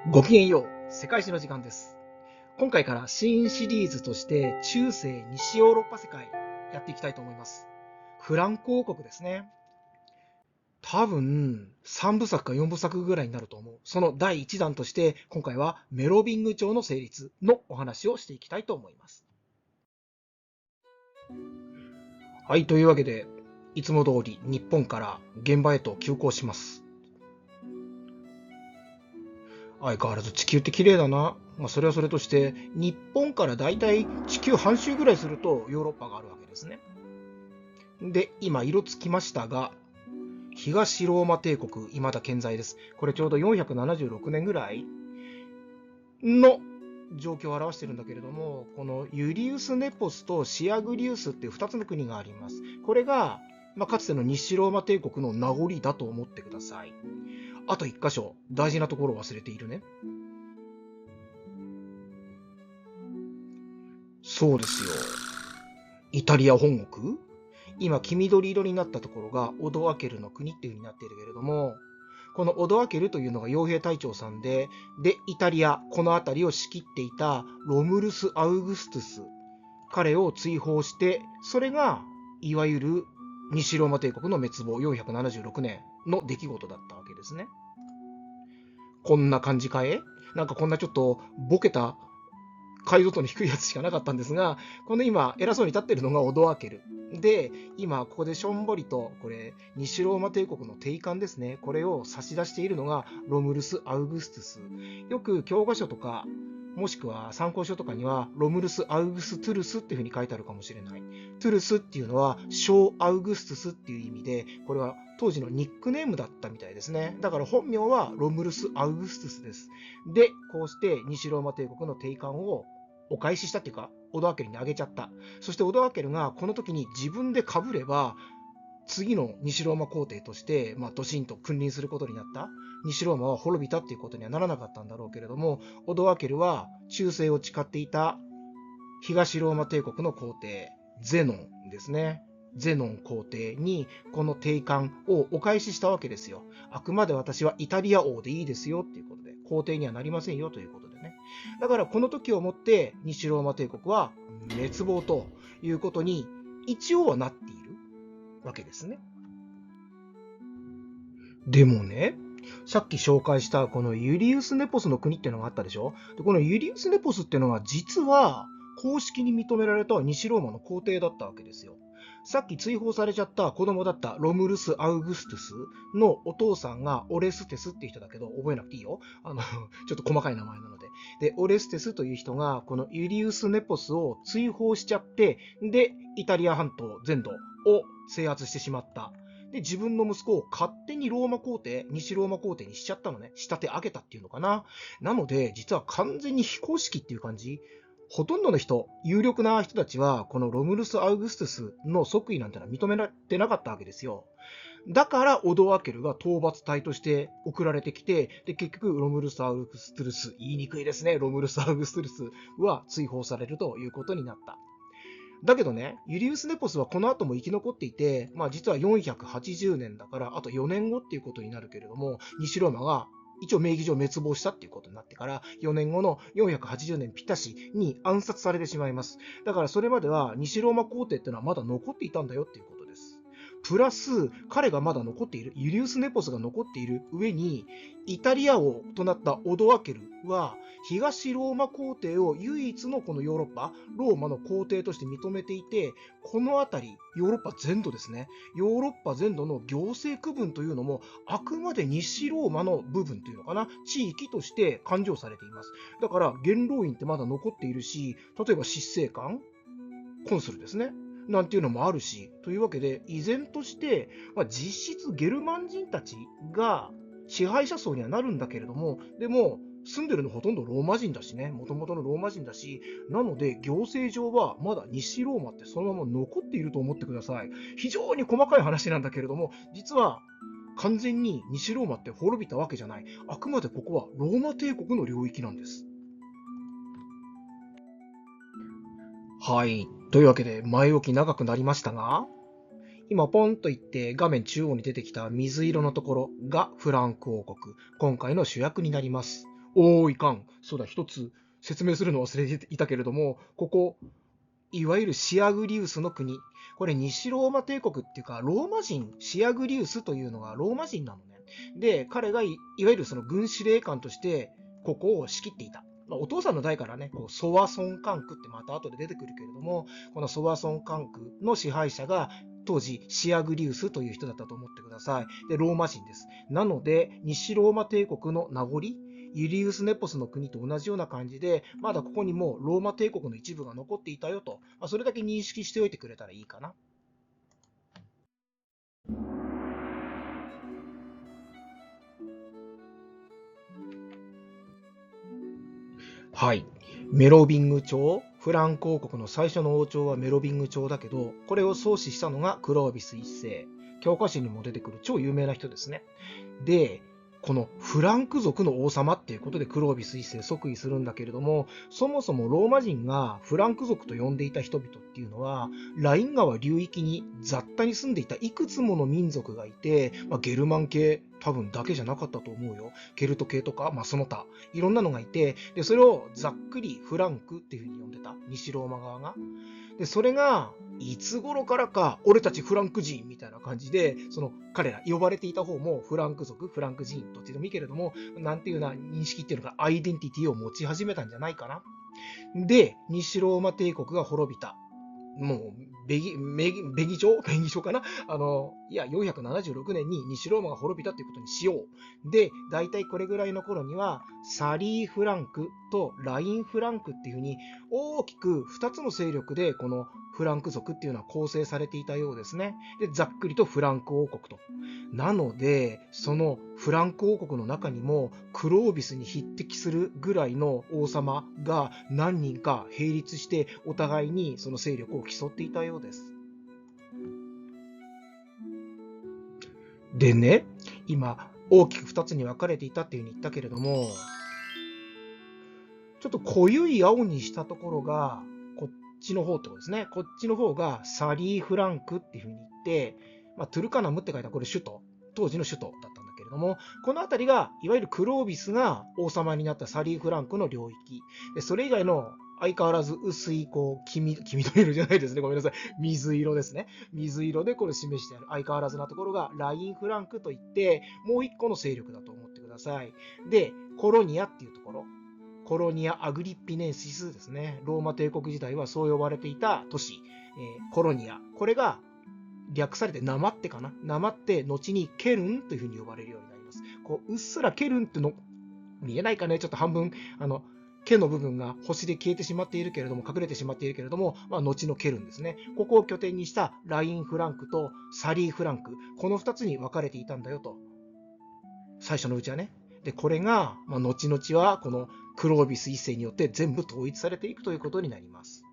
ごきげんよう、世界史の時間です。今回から新シリーズとして中世西ヨーロッパ世界やっていきたいと思います。フランク王国ですね。多分3部作か4部作ぐらいになると思う。その第1弾として今回はメロビング朝の成立のお話をしていきたいと思います。はい、というわけでいつも通り日本から現場へと急行します。相変わらず地球って綺麗だな。それはそれとして、日本からだいたい地球半周ぐらいするとヨーロッパがあるわけですね。で、今色つきましたが、東ローマ帝国、未だ健在です。これちょうど476年ぐらいの状況を表しているんだけれども、このユリウス・ネポスとシアグリウスっていう2つの国があります。これが、かつての西ローマ帝国の名残だと思ってください。あと1箇所、大事なところを忘れているね。そうですよ。イタリア本国、今、黄緑色になったところがオドアケルの国っていう風になっているけれども、このオドアケルというのが傭兵隊長さんで、イタリア、この辺りを仕切っていたロムルス・アウグストゥス、彼を追放して、それが、いわゆる西ローマ帝国の滅亡476年の出来事だったわけですね。こんな感じかえ、なんかこんなちょっとボケた解像度の低いやつしかなかったんですが、この今、偉そうに立ってるのがオドアケル。で、今、ここでしょんぼりと、これ、西ローマ帝国の定冠ですね。これを差し出しているのが、ロムルス・アウグストゥス。よく教科書とか、もしくは参考書とかには、ロムルス・アウグストゥルスっていうふうに書いてあるかもしれない。トゥルスっていうのは、小アウグストゥスっていう意味で、これは当時のニックネームだったみたいですね。だから本名はロムルス・アウグストゥスです。で、こうして西ローマ帝国の定冠をお返ししたっていうか、オドアケルにあげちゃった。そしてオドアケルがこの時に自分で被れば、次の西ローマ皇帝として、ドシンと君臨することになった。西ローマは滅びたっていうことにはならなかったんだろうけれども、オドアケルは忠誠を誓っていた東ローマ帝国の皇帝、ゼノンですね。ゼノン皇帝にこの定冠をお返ししたわけですよ。あくまで私はイタリア王でいいですよっていうことで、皇帝にはなりませんよということでね。だからこの時をもって西ローマ帝国は滅亡ということに一応はなっているわけですね。でもね、さっき紹介したこのユリウス・ネポスの国っていうのがあったでしょ。でこのユリウス・ネポスっていうのが実は公式に認められた西ローマの皇帝だったわけですよ。さっき追放されちゃった子供だったロムルス・アウグストゥスのお父さんがオレステスっていう人だけど、覚えなくていいよ。ちょっと細かい名前なので。で、オレステスという人がこのユリウス・ネポスを追放しちゃって、で、イタリア半島全土を制圧してしまった。で、自分の息子を勝手にローマ皇帝、西ローマ皇帝にしちゃったのね。仕立て上げたっていうのかな。なので、実は完全に非公式っていう感じ。ほとんどの人、有力な人たちは、このロムルス・アウグストゥスの即位なんてのは認められてなかったわけですよ。だから、オドアケルが討伐隊として送られてきて、で、結局、ロムルス・アウグストゥルス、言いにくいですね、ロムルス・アウグストゥルスは追放されるということになった。だけどね、ユリウス・ネポスはこの後も生き残っていて、実は480年だから、あと4年後っていうことになるけれども、西ローマが一応名義上滅亡したっていうことになってから、4年後の480年ぴったしに暗殺されてしまいます。だからそれまでは西ローマ皇帝っていうのはまだ残っていたんだよっていうことです。プラス、彼がまだ残っている、ユリウス・ネポスが残っている上に、イタリア王となったオドアケルは、東ローマ皇帝を唯一のこのヨーロッパ、ローマの皇帝として認めていて、この辺り、ヨーロッパ全土ですね。ヨーロッパ全土の行政区分というのも、あくまで西ローマの部分というのかな、地域として勘定されています。だから、元老院ってまだ残っているし、例えば執政官、コンスルですね。なんていうのもあるし、というわけで、依然として、実質ゲルマン人たちが支配者層にはなるんだけれども、でも、住んでるのほとんどローマ人だしね、もともとのローマ人だし、なので、行政上はまだ西ローマってそのまま残っていると思ってください。非常に細かい話なんだけれども、実は、完全に西ローマって滅びたわけじゃない。あくまでここはローマ帝国の領域なんです。はい。というわけで、前置き長くなりましたが、今ポンと言って画面中央に出てきた水色のところがフランク王国。今回の主役になります。いかん。そうだ、一つ説明するの忘れていたけれども、ここ、いわゆるシアグリウスの国。これ西ローマ帝国っていうか、ローマ人、シアグリウスというのがローマ人なのね。で、彼がいわゆるその軍司令官として、ここを仕切っていた。お父さんの代からね、ソワソン管区ってまた後で出てくるけれども、このソワソン管区の支配者が当時シアグリウスという人だったと思ってください。で、ローマ人です。なので、西ローマ帝国の名残、ユリウス・ネポスの国と同じような感じで、まだここにもローマ帝国の一部が残っていたよと、それだけ認識しておいてくれたらいいかな。はい。メロビング朝、フランク王国の最初の王朝はメロビング朝だけど、これを創始したのがクロービス一世。教科書にも出てくる超有名な人ですね。で、このフランク族の王様っていうことでクロービス一世即位するんだけれども、そもそもローマ人がフランク族と呼んでいた人々っていうのは、ライン川流域に雑多に住んでいたいくつもの民族がいて、ゲルマン系多分だけじゃなかったと思うよ。ケルト系とか、その他、いろんなのがいて、で、それをざっくりフランクっていうふうに呼んでた。西ローマ側が。で、それが、いつ頃からか、俺たちフランク人みたいな感じで、その彼ら呼ばれていた方もフランク族、フランク人どっちでもいいけれども、なんていうような認識っていうのがアイデンティティを持ち始めたんじゃないかな。で、西ローマ帝国が滅びた。もう、ベギ朝かな476年に西ローマが滅びたということにしよう。で、大体これぐらいの頃には、サリー・フランクとライン・フランクっていうふうに、大きく2つの勢力で、このフランク族っていうのは構成されていたようですね。で、ざっくりとフランク王国と。なので、そのフランク王国の中にも、クロービスに匹敵するぐらいの王様が何人か並立して、お互いにその勢力を競っていたようです。でね、今、大きく2つに分かれていたっていうふうに言ったけれども、ちょっと濃ゆい青にしたところが、こっちの方ってことですね。こっちの方がサリー・フランクっていうふうに言って、トゥルカナムって書いたらこれ首都、当時の首都だったんだけれども、この辺りが、いわゆるクロービスが王様になったサリー・フランクの領域。で、それ以外の相変わらず薄い、黄緑色じゃないですね。ごめんなさい。水色ですね。水色でこれ示してある。相変わらずなところがライン・フランクといって、もう一個の勢力だと思ってください。で、コロニアっていうところ。コロニア・アグリッピネンシスですね。ローマ帝国時代はそう呼ばれていた都市、コロニア。これが略されて、なまってかな。なまって、後にケルンというふうに呼ばれるようになります。うっすらケルンっての、見えないかね。ちょっと半分、毛の部分が星で消えてしまっているけれども、隠れてしまっているけれども、後のケルンですね。ここを拠点にしたライン・フランクとサリー・フランク。この2つに分かれていたんだよと。最初のうちはね。で、これが、後々はこのクロービス一世によって全部統一されていくということになります。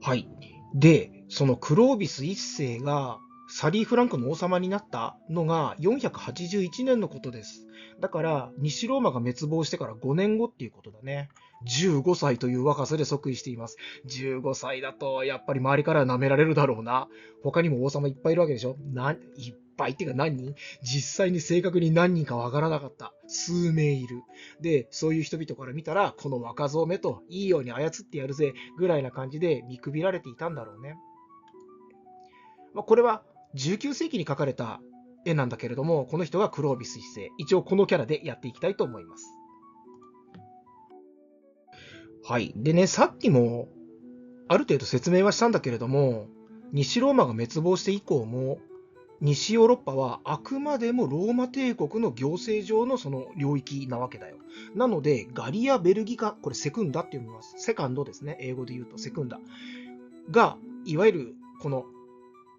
はい。で、そのクロービス一世がサリー・フランクの王様になったのが481年のことです。だから、西ローマが滅亡してから5年後っていうことだね。15歳という若さで即位しています。15歳だと、やっぱり周りから舐められるだろうな。他にも王様いっぱいいるわけでしょ。いっぱいっていうか何人実際に正確に何人かわからなかった。数名いる。で、そういう人々から見たら、この若造めといいように操ってやるぜ、ぐらいな感じで見くびられていたんだろうね。これは19世紀に描かれた絵なんだけれども、この人がクロービス一世。一応このキャラでやっていきたいと思います。はい。でね、さっきもある程度説明はしたんだけれども、西ローマが滅亡して以降も、西ヨーロッパはあくまでもローマ帝国の行政上のその領域なわけだよ。なので、ガリア・ベルギカ、これセクンダって読みます。セカンドですね。英語で言うとセクンダ。が、いわゆるこの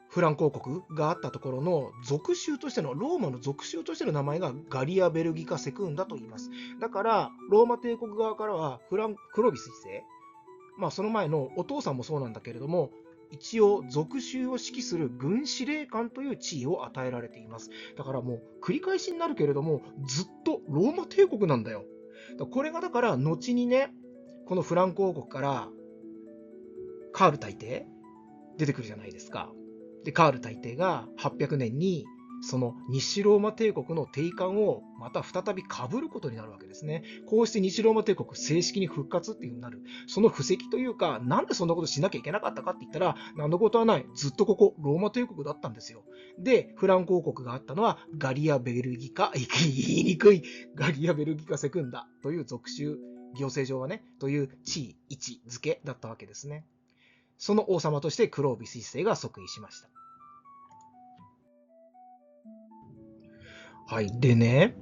フランク王国があったところの属州としての、ローマの属州としての名前がガリア・ベルギカ・セクンダと言います。だから、ローマ帝国側からはクロビス一世、その前のお父さんもそうなんだけれども、一応属州を指揮する軍司令官という地位を与えられています。だからもう繰り返しになるけれども、ずっとローマ帝国なんだよ。これがだから後にね、このフランク王国からカール大帝出てくるじゃないですか。で、カール大帝が800年にその西ローマ帝国の定冠をまた再び被ることになるわけですね。こうして西ローマ帝国正式に復活っていう風になる。その布石というか、なんでそんなことしなきゃいけなかったかって言ったら、何のことはない。ずっとここ、ローマ帝国だったんですよ。で、フランク王国があったのは、ガリア・ベルギカ、言いにくい、ガリア・ベルギカ・セクンダという属州、行政上はね、という地位、位置づけだったわけですね。その王様としてクロービス一世が即位しました。はい。でね、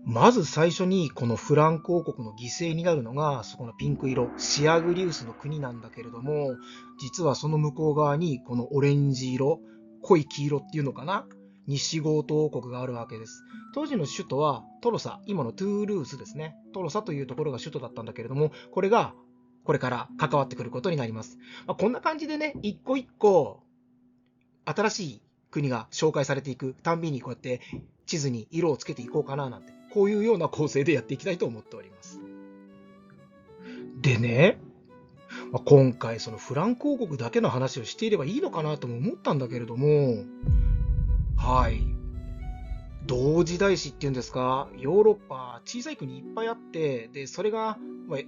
まず最初にこのフランク王国の犠牲になるのが、そこのピンク色、シアグリウスの国なんだけれども、実はその向こう側にこのオレンジ色、濃い黄色っていうのかな、西ゴート王国があるわけです。当時の首都はトロサ、今のトゥールースですね。トロサというところが首都だったんだけれども、これがこれから関わってくることになります。こんな感じでね、一個一個新しい国が紹介されていくたんびにこうやって地図に色をつけていこうかななんて、こういうような構成でやっていきたいと思っております。でね、今回そのフランク王国だけの話をしていればいいのかなとも思ったんだけれども、はい。同時代史っていうんですか、ヨーロッパ小さい国いっぱいあって、で、それが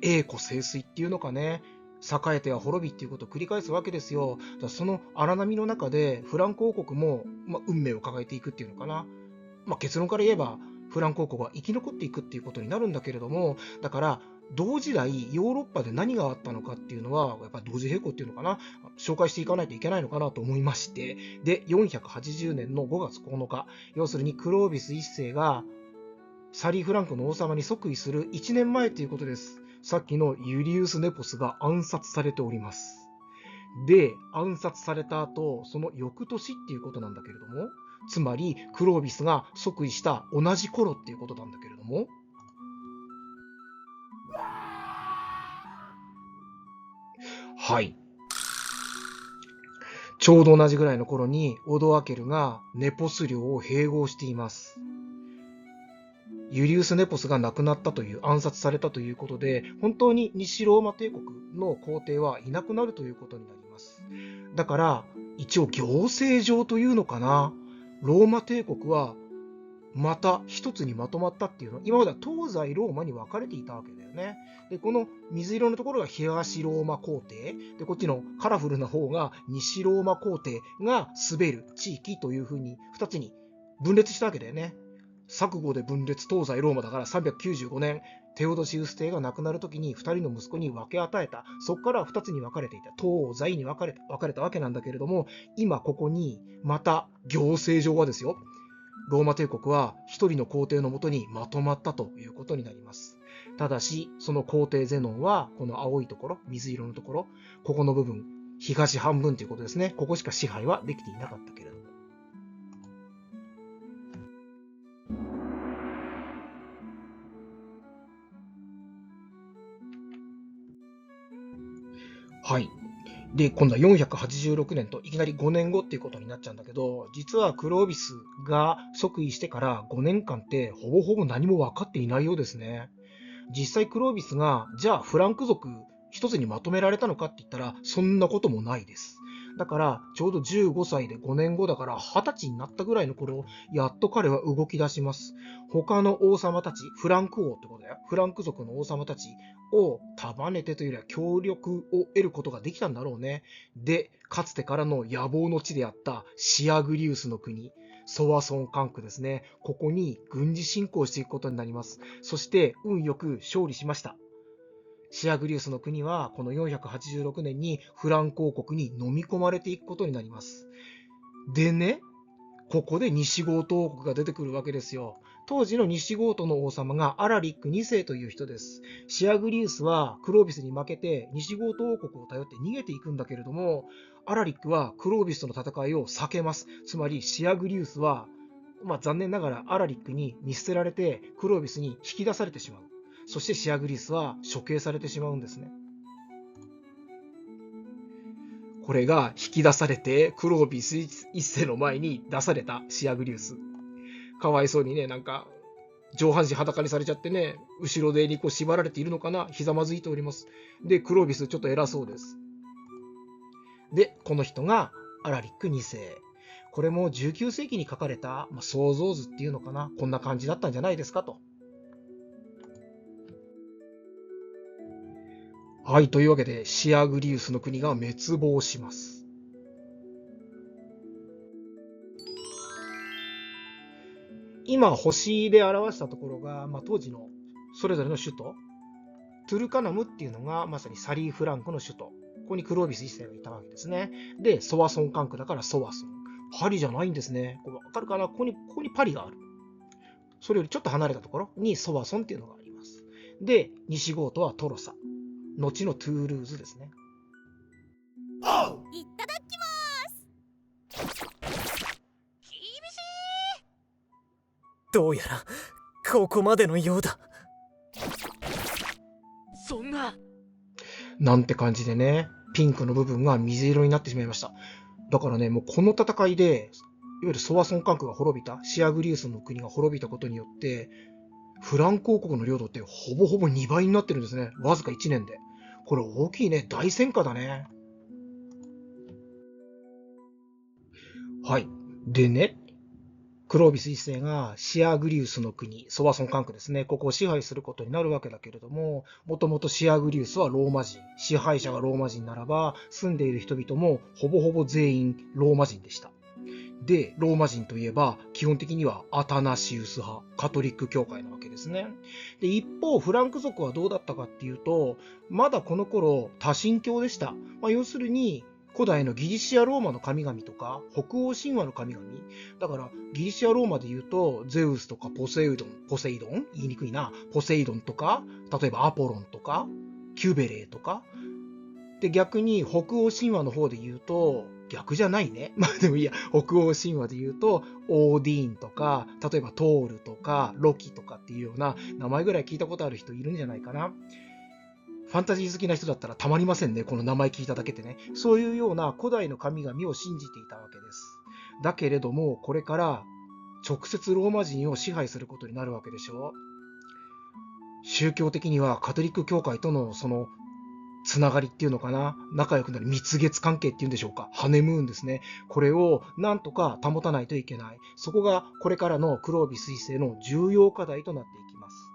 栄枯盛衰っていうのかね、栄えては滅びっていうことを繰り返すわけですよ。その荒波の中でフランク王国も、運命を抱えていくっていうのかな。結論から言えば、フランク王国は生き残っていくっていうことになるんだけれども、だから、同時代、ヨーロッパで何があったのかっていうのは、やっぱり同時並行っていうのかな、紹介していかないといけないのかなと思いまして、で、480年の5月9日、要するにクロービス一世が、サリー・フランクの王様に即位する1年前ということです。さっきのユリウス・ネポスが暗殺されております。で、暗殺された後、その翌年っていうことなんだけれども、つまりクロービスが即位した同じ頃っていうことなんだけれども、はい。ちょうど同じぐらいの頃にオドアケルがネポス領を併合しています。ユリウス・ネポスが亡くなったという、暗殺されたということで、本当に西ローマ帝国の皇帝はいなくなるということになります。だから、一応行政上というのかな、ローマ帝国はまた一つにまとまったっていうの。今までは東西ローマに分かれていたわけだよね。で、この水色のところが東ローマ皇帝。で、こっちのカラフルな方が西ローマ皇帝が滑る地域というふうに二つに分裂したわけだよね。錯誤で分裂東西ローマだから395年、テオドシウス帝が亡くなるときに2人の息子に分け与えた。そこから2つに分かれていた。東西に分かれたわけなんだけれども、今ここにまた行政上はですよ、ローマ帝国は一人の皇帝のもとにまとまったということになります。ただし、その皇帝ゼノンは、この青いところ、水色のところ、ここの部分、東半分ということですね。ここしか支配はできていなかったけれども。はい。で、今度は486年といきなり5年後っていうことになっちゃうんだけど、実はクロービスが即位してから5年間ってほぼほぼ何も分かっていないようですね。実際クロービスが、じゃあフランク族一つにまとめられたのかって言ったら、そんなこともないです。だから、ちょうど15歳で5年後だから20歳になったぐらいの頃、やっと彼は動き出します。他の王様たち、フランク王ってことだよ。フランク族の王様たちを束ねてというよりは協力を得ることができたんだろうね。で、かつてからの野望の地であったシアグリウスの国、ソワソン管区ですね。ここに軍事侵攻していくことになります。そして運よく勝利しました。シアグリウスの国はこの486年にフランク王国に飲み込まれていくことになります。でね、ここで西ゴート王国が出てくるわけですよ。当時の西ゴートの王様がアラリック2世という人です。シアグリウスはクロービスに負けて西ゴート王国を頼って逃げていくんだけれども、アラリックはクロービスとの戦いを避けます。つまりシアグリウスは、残念ながらアラリックに見捨てられてクロービスに引き出されてしまう。そしてシアグリウスは処刑されてしまうんですね。これが引き出されてクロービス一世の前に出されたシアグリウス。かわいそうにね、上半身裸にされちゃってね、後ろ手にこう縛られているのかな、ひざまずいております。で、クロービスちょっと偉そうです。で、この人がアラリック2世。これも19世紀に書かれた、創造図っていうのかな、こんな感じだったんじゃないですかと。はい、というわけでシアグリウスの国が滅亡します。今星で表したところが、当時のそれぞれの首都トゥルカナムっていうのがまさにサリー・フランクの首都。ここにクロービス一世がいたわけですね。で、ソワソン管区だからソワソン。パリじゃないんですね。これわかるかな、ここにパリがある。それよりちょっと離れたところにソワソンっていうのがあります。で、西ゴートはトロサ。後のトゥールーズですね。いただきます。厳しい。どうやらここまでのようだ。そんな。なんて感じでね、ピンクの部分が水色になってしまいました。だからね、もうこの戦いで、いわゆるソワソン管区が滅びた、シアグリウスの国が滅びたことによって、フランク王国の領土ってほぼほぼ2倍になってるんですね。わずか1年で。これ大きいね。大戦果だね。はい。でね、クロービス一世がシアグリウスの国、ソワソン管区ですね、ここを支配することになるわけだけれども、もともとシアグリウスはローマ人、支配者がローマ人ならば、住んでいる人々もほぼほぼ全員ローマ人でした。で、ローマ人といえば、基本的にはアタナシウス派、カトリック教会なわけですね。で、一方、フランク族はどうだったかっていうと、まだこの頃、多神教でした。要するに、古代のギリシア・ローマの神々とか、北欧神話の神々。だから、ギリシア・ローマで言うと、ゼウスとかポセイドン言いにくいな。ポセイドンとか、例えばアポロンとか、キュベレーとか。で、逆に北欧神話の方で言うと、逆じゃないね。でもいいや、北欧神話で言うと、オーディーンとか、例えばトールとか、ロキとかっていうような名前ぐらい聞いたことある人いるんじゃないかな。ファンタジー好きな人だったらたまりませんね。この名前聞いただけでね。そういうような古代の神々を信じていたわけです。だけれども、これから直接ローマ人を支配することになるわけでしょ。宗教的にはカトリック教会とのそのつながりっていうのかな、仲良くなる蜜月関係っていうんでしょうか、ハネムーンですね。これをなんとか保たないといけない。そこがこれからのクロービス一世の重要課題となっていきます。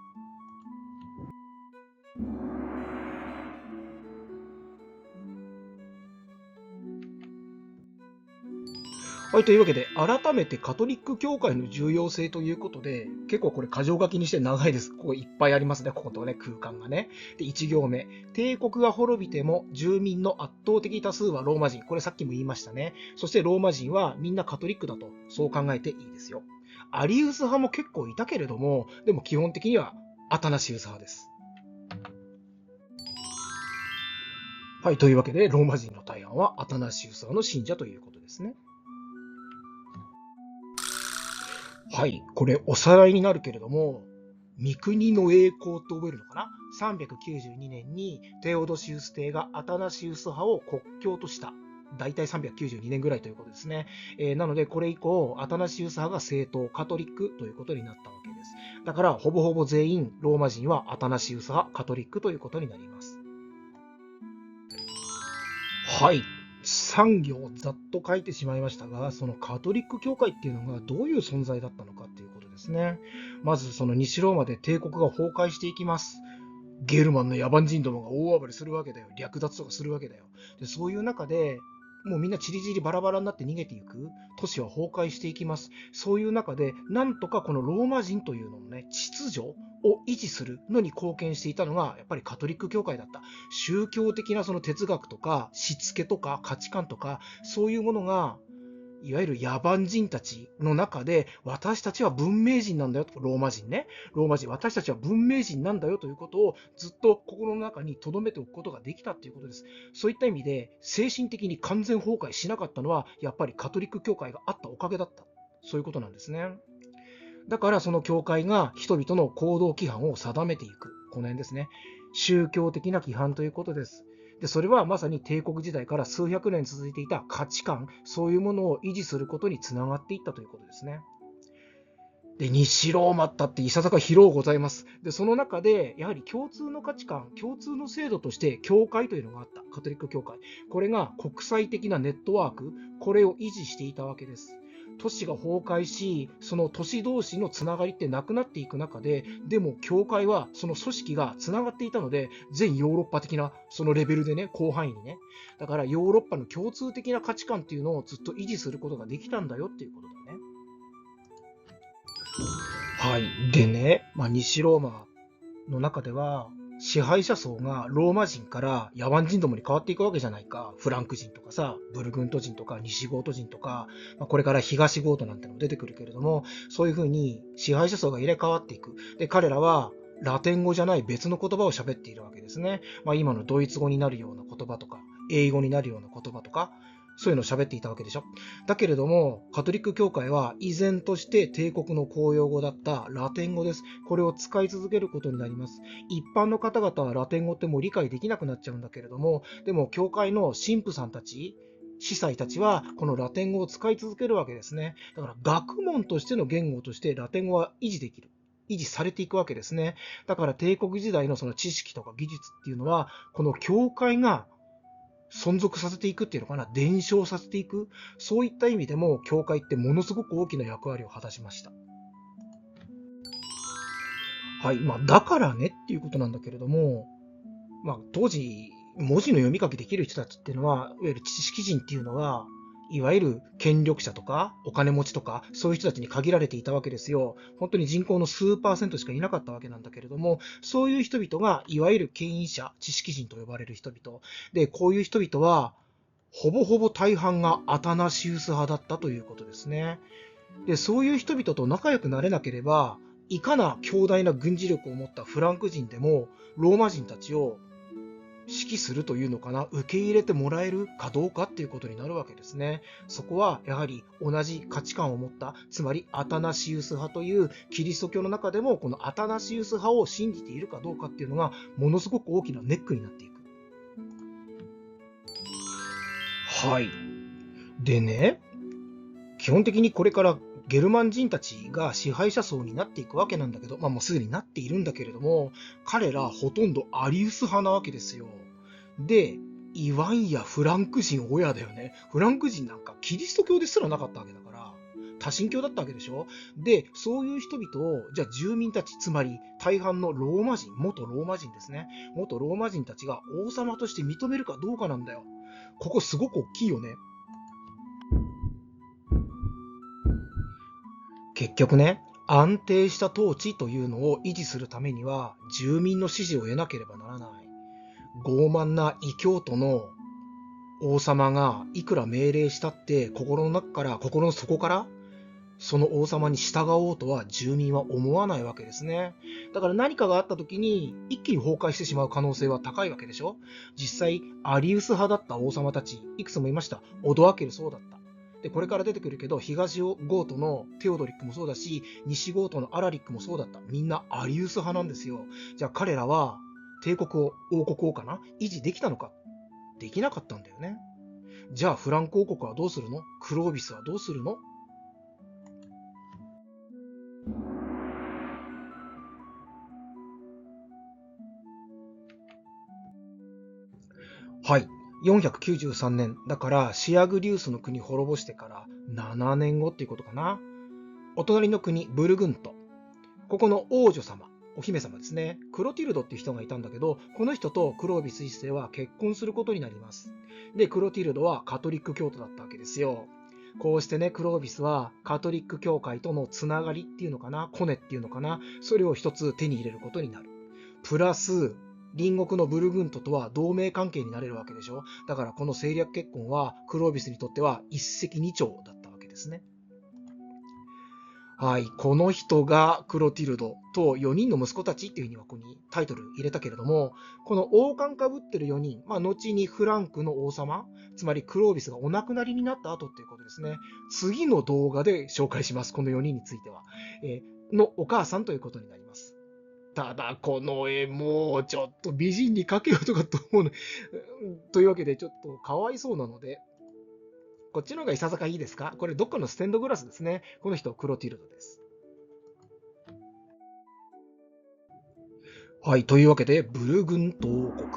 はい、というわけで、改めてカトリック教会の重要性ということで、結構これ箇条書きにして長いです。ここいっぱいありますね、こことね、空間がね。で、1行目。帝国が滅びても住民の圧倒的多数はローマ人。これさっきも言いましたね。そしてローマ人はみんなカトリックだと、そう考えていいですよ。アリウス派も結構いたけれども、でも基本的にはアタナシウス派です。はい、というわけで、ローマ人の大半はアタナシウス派の信者ということですね。はい、これおさらいになるけれども、三国の栄光って覚えるのかな。392年にテオドシウス帝がアタナシウス派を国教とした。だいたい392年ぐらいということですね。なので、これ以降、アタナシウス派が正統、カトリックということになったわけです。だから、ほぼほぼ全員、ローマ人はアタナシウス派、カトリックということになります。はい。産業をざっと書いてしまいましたが、そのカトリック教会っていうのがどういう存在だったのかっていうことですね。まずその西ローマで帝国が崩壊していきます。ゲルマンの野蛮人どもが大暴れするわけだよ。略奪とかするわけだよ。で、そういう中で、もうみんなチリチリバラバラになって逃げていく。都市は崩壊していきます。そういう中で、なんとかこのローマ人というののね、秩序を維持するのに貢献していたのが、やっぱりカトリック教会だった。宗教的なその哲学とか、しつけとか価値観とか、そういうものが、いわゆる野蛮人たちの中で、私たちは文明人なんだよと、ローマ人ね。ローマ人、私たちは文明人なんだよということをずっと心の中に留めておくことができたということです。そういった意味で、精神的に完全崩壊しなかったのは、やっぱりカトリック教会があったおかげだった。そういうことなんですね。だからその教会が人々の行動規範を定めていく。この辺ですね。宗教的な規範ということです。で、それはまさに帝国時代から数百年続いていた価値観、そういうものを維持することにつながっていったということですね。で、西ローマったっていささか広うございます。で、その中で、やはり共通の価値観、共通の制度として、教会というのがあった。カトリック教会。これが国際的なネットワーク、これを維持していたわけです。都市が崩壊し、その都市同士のつながりってなくなっていく中で、でも教会はその組織がつながっていたので、全ヨーロッパ的なそのレベルでね、広範囲にね。だからヨーロッパの共通的な価値観っていうのをずっと維持することができたんだよっていうことだね。はい。でね、西ローマの中では、支配者層がローマ人から野蛮人どもに変わっていくわけじゃないか。フランク人とかさ、ブルグント人とか西ゴート人とか、これから東ゴートなんてのも出てくるけれども、そういうふうに支配者層が入れ替わっていく。で、彼らはラテン語じゃない別の言葉を喋っているわけですね。今のドイツ語になるような言葉とか、英語になるような言葉とか、そういうのを喋っていたわけでしょ。だけれども、カトリック教会は依然として帝国の公用語だったラテン語です。これを使い続けることになります。一般の方々はラテン語ってもう理解できなくなっちゃうんだけれども、でも教会の神父さんたち、司祭たちはこのラテン語を使い続けるわけですね。だから学問としての言語としてラテン語は維持できる。維持されていくわけですね。だから帝国時代のその知識とか技術っていうのは、この教会が存続させていくっていうのかな、伝承させていく、そういった意味でも教会ってものすごく大きな役割を果たしました。はい。だからねっていうことなんだけれども、当時、文字の読み書きできる人たちっていうのは、いわゆる知識人っていうのは、いわゆる権力者とかお金持ちとかそういう人たちに限られていたわけですよ。本当に人口の数%しかいなかったわけなんだけれども、そういう人々がいわゆる権威者、知識人と呼ばれる人々で、こういう人々はほぼほぼ大半がアタナシウス派だったということですね。で、そういう人々と仲良くなれなければ、いかな強大な軍事力を持ったフランク人でもローマ人たちを指揮するというのかな、受け入れてもらえるかどうかっていうことになるわけですね。そこはやはり同じ価値観を持った、つまりアタナシウス派というキリスト教の中でもこのアタナシウス派を信じているかどうかっていうのがものすごく大きなネックになっていく。はい。でね、基本的にこれからゲルマン人たちが支配者層になっていくわけなんだけど、もうすでになっているんだけれども、彼らほとんどアリウス派なわけですよ。で、イワンやフランク人親だよね。フランク人なんかキリスト教ですらなかったわけだから、多神教だったわけでしょ。で、そういう人々を、じゃあ住民たち、つまり大半のローマ人、元ローマ人ですね。元ローマ人たちが王様として認めるかどうかなんだよ。ここすごく大きいよね。結局ね、安定した統治というのを維持するためには、住民の支持を得なければならない。傲慢な異教徒の王様がいくら命令したって、心の底から、その王様に従おうとは住民は思わないわけですね。だから何かがあった時に、一気に崩壊してしまう可能性は高いわけでしょ。実際、アリウス派だった王様たち、いくつもいました。オドアケルそうだった。で、これから出てくるけど、東ゴートのテオドリックもそうだし、西ゴートのアラリックもそうだった。みんなアリウス派なんですよ。じゃあ彼らは帝国を、王国を維持できたのか？できなかったんだよね。じゃあフランク王国はどうするの？クロービスはどうするの？はい。493年。だから、シアグリウスの国滅ぼしてから7年後っていうことかな。お隣の国、ブルグント。ここの王女様、お姫様ですね。クロティルドっていう人がいたんだけど、この人とクロービス一世は結婚することになります。で、クロティルドはカトリック教徒だったわけですよ。こうしてね、クロービスはカトリック教会とのつながりっていうのかな、コネっていうのかな、それを一つ手に入れることになる。プラス、隣国のブルグントとは同盟関係になれるわけでしょ。だからこの政略結婚はクロービスにとっては一石二鳥だったわけですね。はい。この人がクロティルドと4人の息子たちっていうふうにはここにタイトル入れたけれども、この王冠かぶってる4人、後にフランクの王様、つまりクロービスがお亡くなりになった後っていうことですね。次の動画で紹介します。この4人については。のお母さんということになります。ただ、この絵もうちょっと美人に描けようとかと思うの。というわけで、ちょっとかわいそうなので、こっちの方がいささかいいですか？これどっかのステンドグラスですね。この人、クロティルドです。はい。というわけで、ブルグント王国。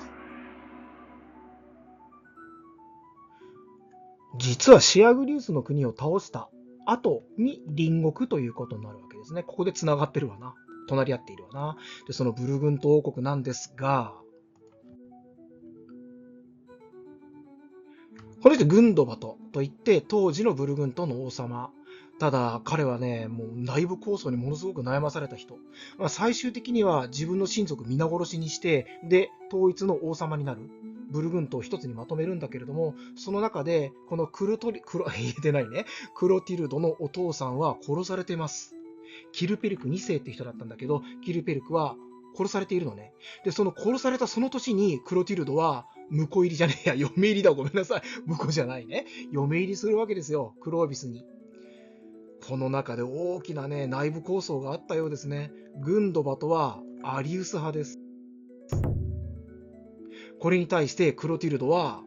実はシアグリウスの国を倒した後に隣国ということになるわけですね。ここで繋がってるわな。隣り合っているわな。で、そのブルグント王国なんですが、この人グンドバトといって当時のブルグントの王様。ただ彼はね、もう内部構想にものすごく悩まされた人。最終的には自分の親族皆殺しにして、で、統一の王様になる。ブルグントを一つにまとめるんだけれども、その中で、この言えてないね。クロティルドのお父さんは殺されてます。キルペルク2世って人だったんだけど、キルペルクは殺されているのね。で、その殺されたその年にクロティルドは、婿入りじゃねえや、嫁入りだ、ごめんなさい。婿じゃないね。嫁入りするわけですよ、クロービスに。この中で大きなね、内部構想があったようですね。グンドバトはアリウス派です。これに対してクロティルドは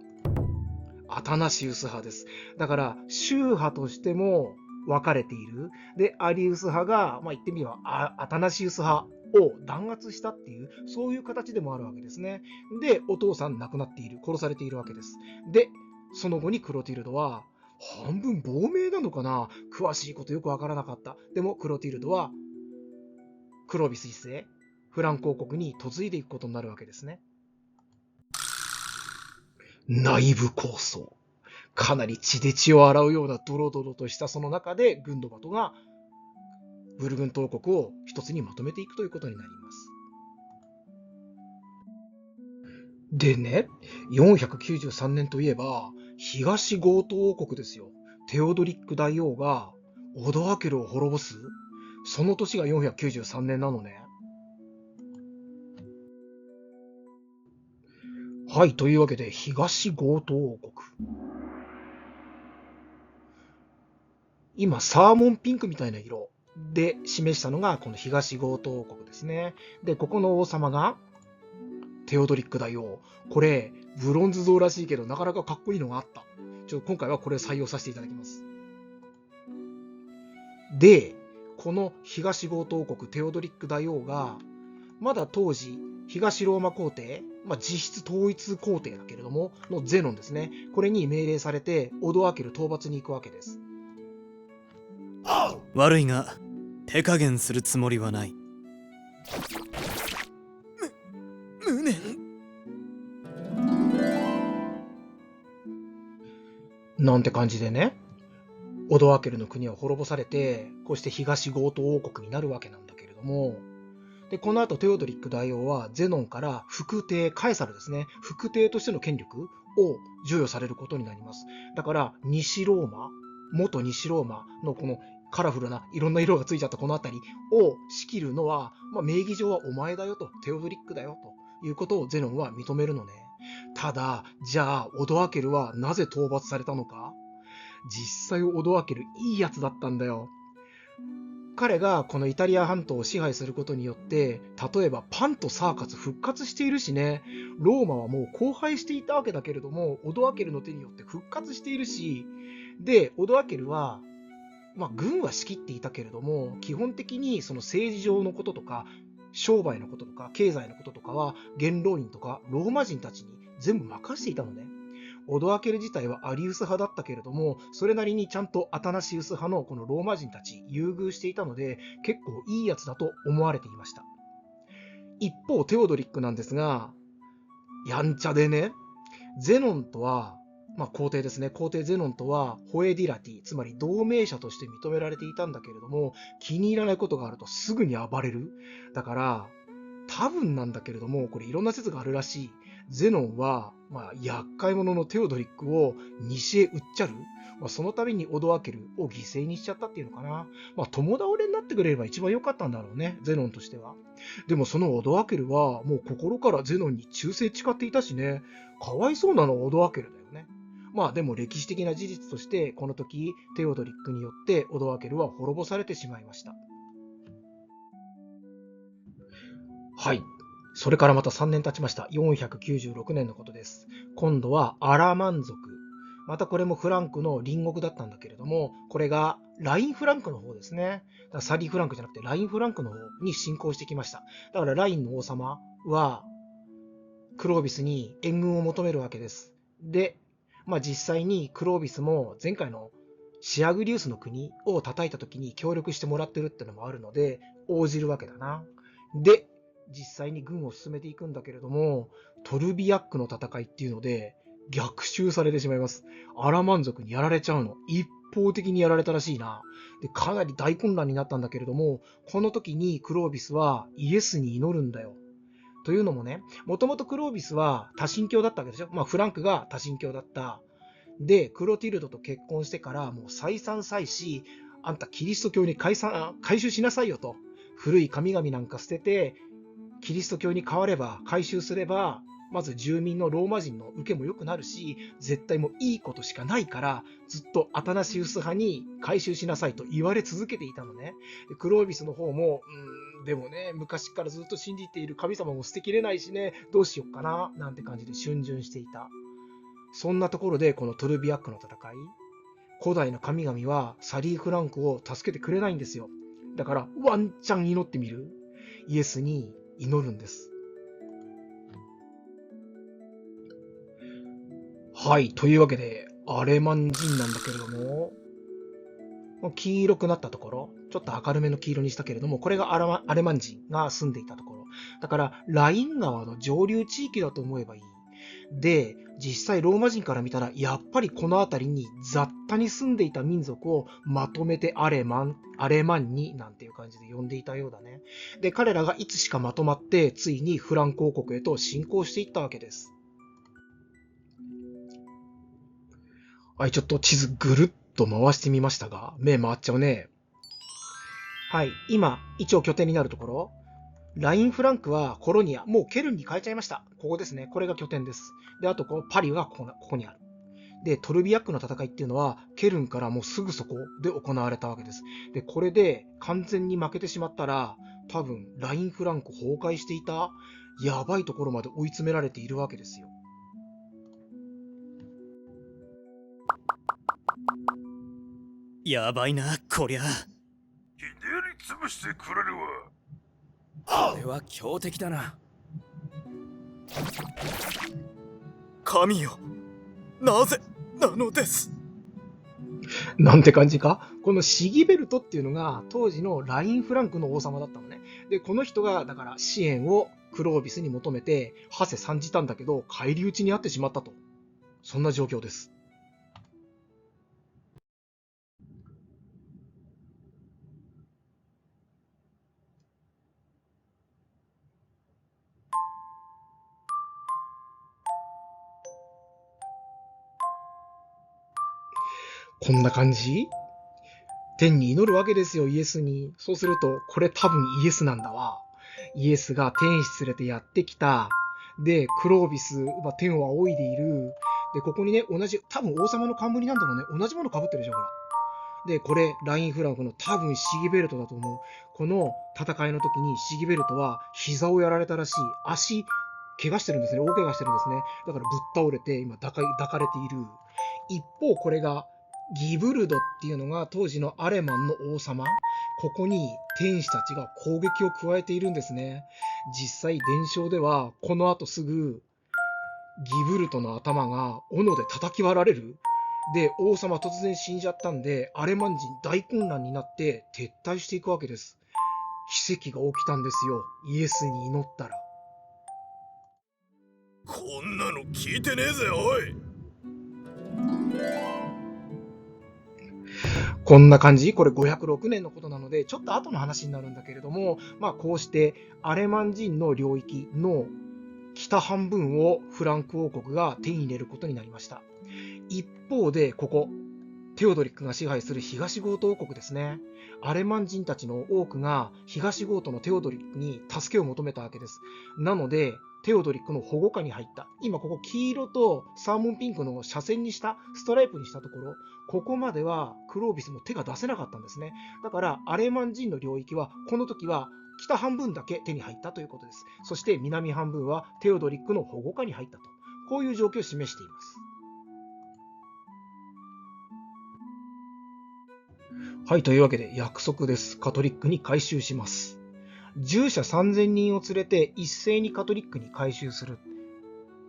アタナシウス派です。だから、宗派としても分かれている。で、アリウス派が、言ってみればアタナシウス派を弾圧したっていう、そういう形でもあるわけですね。で、お父さん亡くなっている、殺されているわけです。で、その後にクロティルドは、半分亡命なのかな、詳しいことよくわからなかった。でも、クロティルドは、クロービス一世、フランク王国に嫁いでいくことになるわけですね。内部構想。かなり血で血を洗うようなドロドロとしたその中で、グンドバトがブルグント王国を一つにまとめていくということになります。でね、493年といえば、東ゴート王国ですよ。テオドリック大王がオドアケルを滅ぼす、その年が493年なのね。はい、というわけで、東ゴート王国。今、サーモンピンクみたいな色で示したのが、この東ゴート王国ですね。で、ここの王様が、テオドリック大王。これ、ブロンズ像らしいけど、なかなかかっこいいのがあった。今回はこれを採用させていただきます。で、この東ゴート王国テオドリック大王が、まだ当時、東ローマ皇帝、実質統一皇帝だけれども、のゼノンですね。これに命令されて、オドアケル討伐に行くわけです。悪いが、手加減するつもりはない。無念。なんて感じでね、オドアケルの国は滅ぼされて、こうして東ゴート王国になるわけなんだけれども、で、この後テオドリック大王はゼノンから副帝、カエサルですね、副帝としての権力を授与されることになります。だから、西ローマ、元西ローマのこのカラフルないろんな色がついちゃったこの辺りを仕切るのは、名義上はお前だよと、テオドリックだよということをゼノンは認めるのね。ただ、じゃあ、オドアケルはなぜ討伐されたのか？実際オドアケルいいやつだったんだよ。彼がこのイタリア半島を支配することによって、例えばパンとサーカス復活しているしね、ローマはもう荒廃していたわけだけれども、オドアケルの手によって復活しているし、で、オドアケルは、軍は仕切っていたけれども、基本的にその政治上のこととか、商売のこととか、経済のこととかは、元老院とかローマ人たちに全部任せていたのね。オドアケル自体はアリウス派だったけれども、それなりにちゃんとアタナシウス派のこのローマ人たち優遇していたので、結構いいやつだと思われていました。一方、テオドリックなんですが、やんちゃでね、ゼノンとは、皇帝ですね。皇帝ゼノンとは、ホエディラティ、つまり同盟者として認められていたんだけれども、気に入らないことがあるとすぐに暴れる。だから、多分なんだけれども、これいろんな説があるらしい。ゼノンは、厄介者のテオドリックを西へ売っちゃる。そのためにオドアケルを犠牲にしちゃったっていうのかな。共倒れになってくれれば一番良かったんだろうね、ゼノンとしては。でもそのオドアケルはもう心からゼノンに忠誠誓っていたしね、かわいそうなのはオドアケルだよね。でも歴史的な事実として、この時、テオドリックによってオドアケルは滅ぼされてしまいました。はい。それからまた3年経ちました。496年のことです。今度はアラマン族。またこれもフランクの隣国だったんだけれども、これがラインフランクの方ですね。だからサリーフランクじゃなくてラインフランクの方に侵攻してきました。だからラインの王様はクロービスに援軍を求めるわけです。で、実際にクロービスも前回のシアグリウスの国を叩いた時に協力してもらってるってのもあるので、応じるわけだな。で、実際に軍を進めていくんだけれども、トルビアックの戦いっていうので、逆襲されてしまいます。アラマン族にやられちゃうの。一方的にやられたらしいな。で、かなり大混乱になったんだけれども、この時にクロービスはイエスに祈るんだよ。というのもね、もともとクロービスは多神教だったわけでしょ。フランクが多神教だった。で、クロティルドと結婚してからもう再三再四、あんたキリスト教に改宗しなさいよと。古い神々なんか捨てて、キリスト教に変われば、改宗すれば、まず住民のローマ人の受けも良くなるし、絶対もういいことしかないから、ずっとアタナシウス派に改宗しなさいと言われ続けていたのね。でクロービスの方も、でもね、昔からずっと信じている神様も捨てきれないしね、どうしよっかな、なんて感じで逡巡していた。そんなところで、このトルビアックの戦い、古代の神々はサリー・フランクを助けてくれないんですよ。だから、ワンチャン祈ってみる？イエスに祈るんです。はい。というわけで、アレマン人なんだけれども、黄色くなったところ、ちょっと明るめの黄色にしたけれども、これがアレマン人が住んでいたところ。だから、ライン川の上流地域だと思えばいい。で、実際ローマ人から見たら、やっぱりこの辺りに雑多に住んでいた民族をまとめてアレマンになんていう感じで呼んでいたようだね。で、彼らがいつしかまとまって、ついにフランク王国へと侵攻していったわけです。はい、ちょっと地図ぐるっと回してみましたが、目回っちゃうね。はい、今、一応拠点になるところ。ラインフランクはコロニア、もうケルンに変えちゃいました。ここですね。これが拠点です。で、あとこのパリはここにある。で、トルビアックの戦いっていうのは、ケルンからもうすぐそこで行われたわけです。で、これで完全に負けてしまったら、多分、ラインフランク崩壊していた、やばいところまで追い詰められているわけですよ。やばいな、こりゃ。ひねり潰してくれるわ。これは強敵だな。神よ、なぜなのです。なんて感じか。このシギベルトっていうのが当時のラインフランクの王様だったのね。で、この人がだから支援をクロービスに求めて、ハセ参じたんだけど、返り討ちにあってしまったと。そんな状況です。こんな感じ？天に祈るわけですよ、イエスに。そうすると、これ多分イエスなんだわ。イエスが天使連れてやってきた。で、クロービスは天を仰いでいる。で、ここにね、多分王様の冠なんだろうね。同じもの被ってるでしょ、ほら。で、これ、ラインフランクの多分シギベルトだと思う。この戦いの時にシギベルトは膝をやられたらしい。足、怪我してるんですね。大怪我してるんですね。だからぶっ倒れて、今抱かれている。一方、これが、ギブルドっていうのが当時のアレマンの王様。ここに天使たちが攻撃を加えているんですね。実際伝承ではこの後すぐギブルトの頭が斧で叩き割られる。で、王様突然死んじゃったんで、アレマン人大混乱になって撤退していくわけです。奇跡が起きたんですよ。イエスに祈ったら。こんなの聞いてねえぜ、おい。こんな感じ。これ506年のことなので、ちょっと後の話になるんだけれども、こうしてアレマン人の領域の北半分をフランク王国が手に入れることになりました。一方で、ここ、テオドリックが支配する東ゴート王国ですね。アレマン人たちの多くが東ゴートのテオドリックに助けを求めたわけです。なので、テオドリックの保護下に入った。今ここ黄色とサーモンピンクの斜線にしたストライプにしたところ、ここまではクロービスも手が出せなかったんですね。だからアレマン人の領域はこの時は北半分だけ手に入ったということです。そして南半分はテオドリックの保護下に入ったと。こういう状況を示しています。はい、というわけで約束です。カトリックに改宗します。従者3000人を連れて一斉にカトリックに改宗する。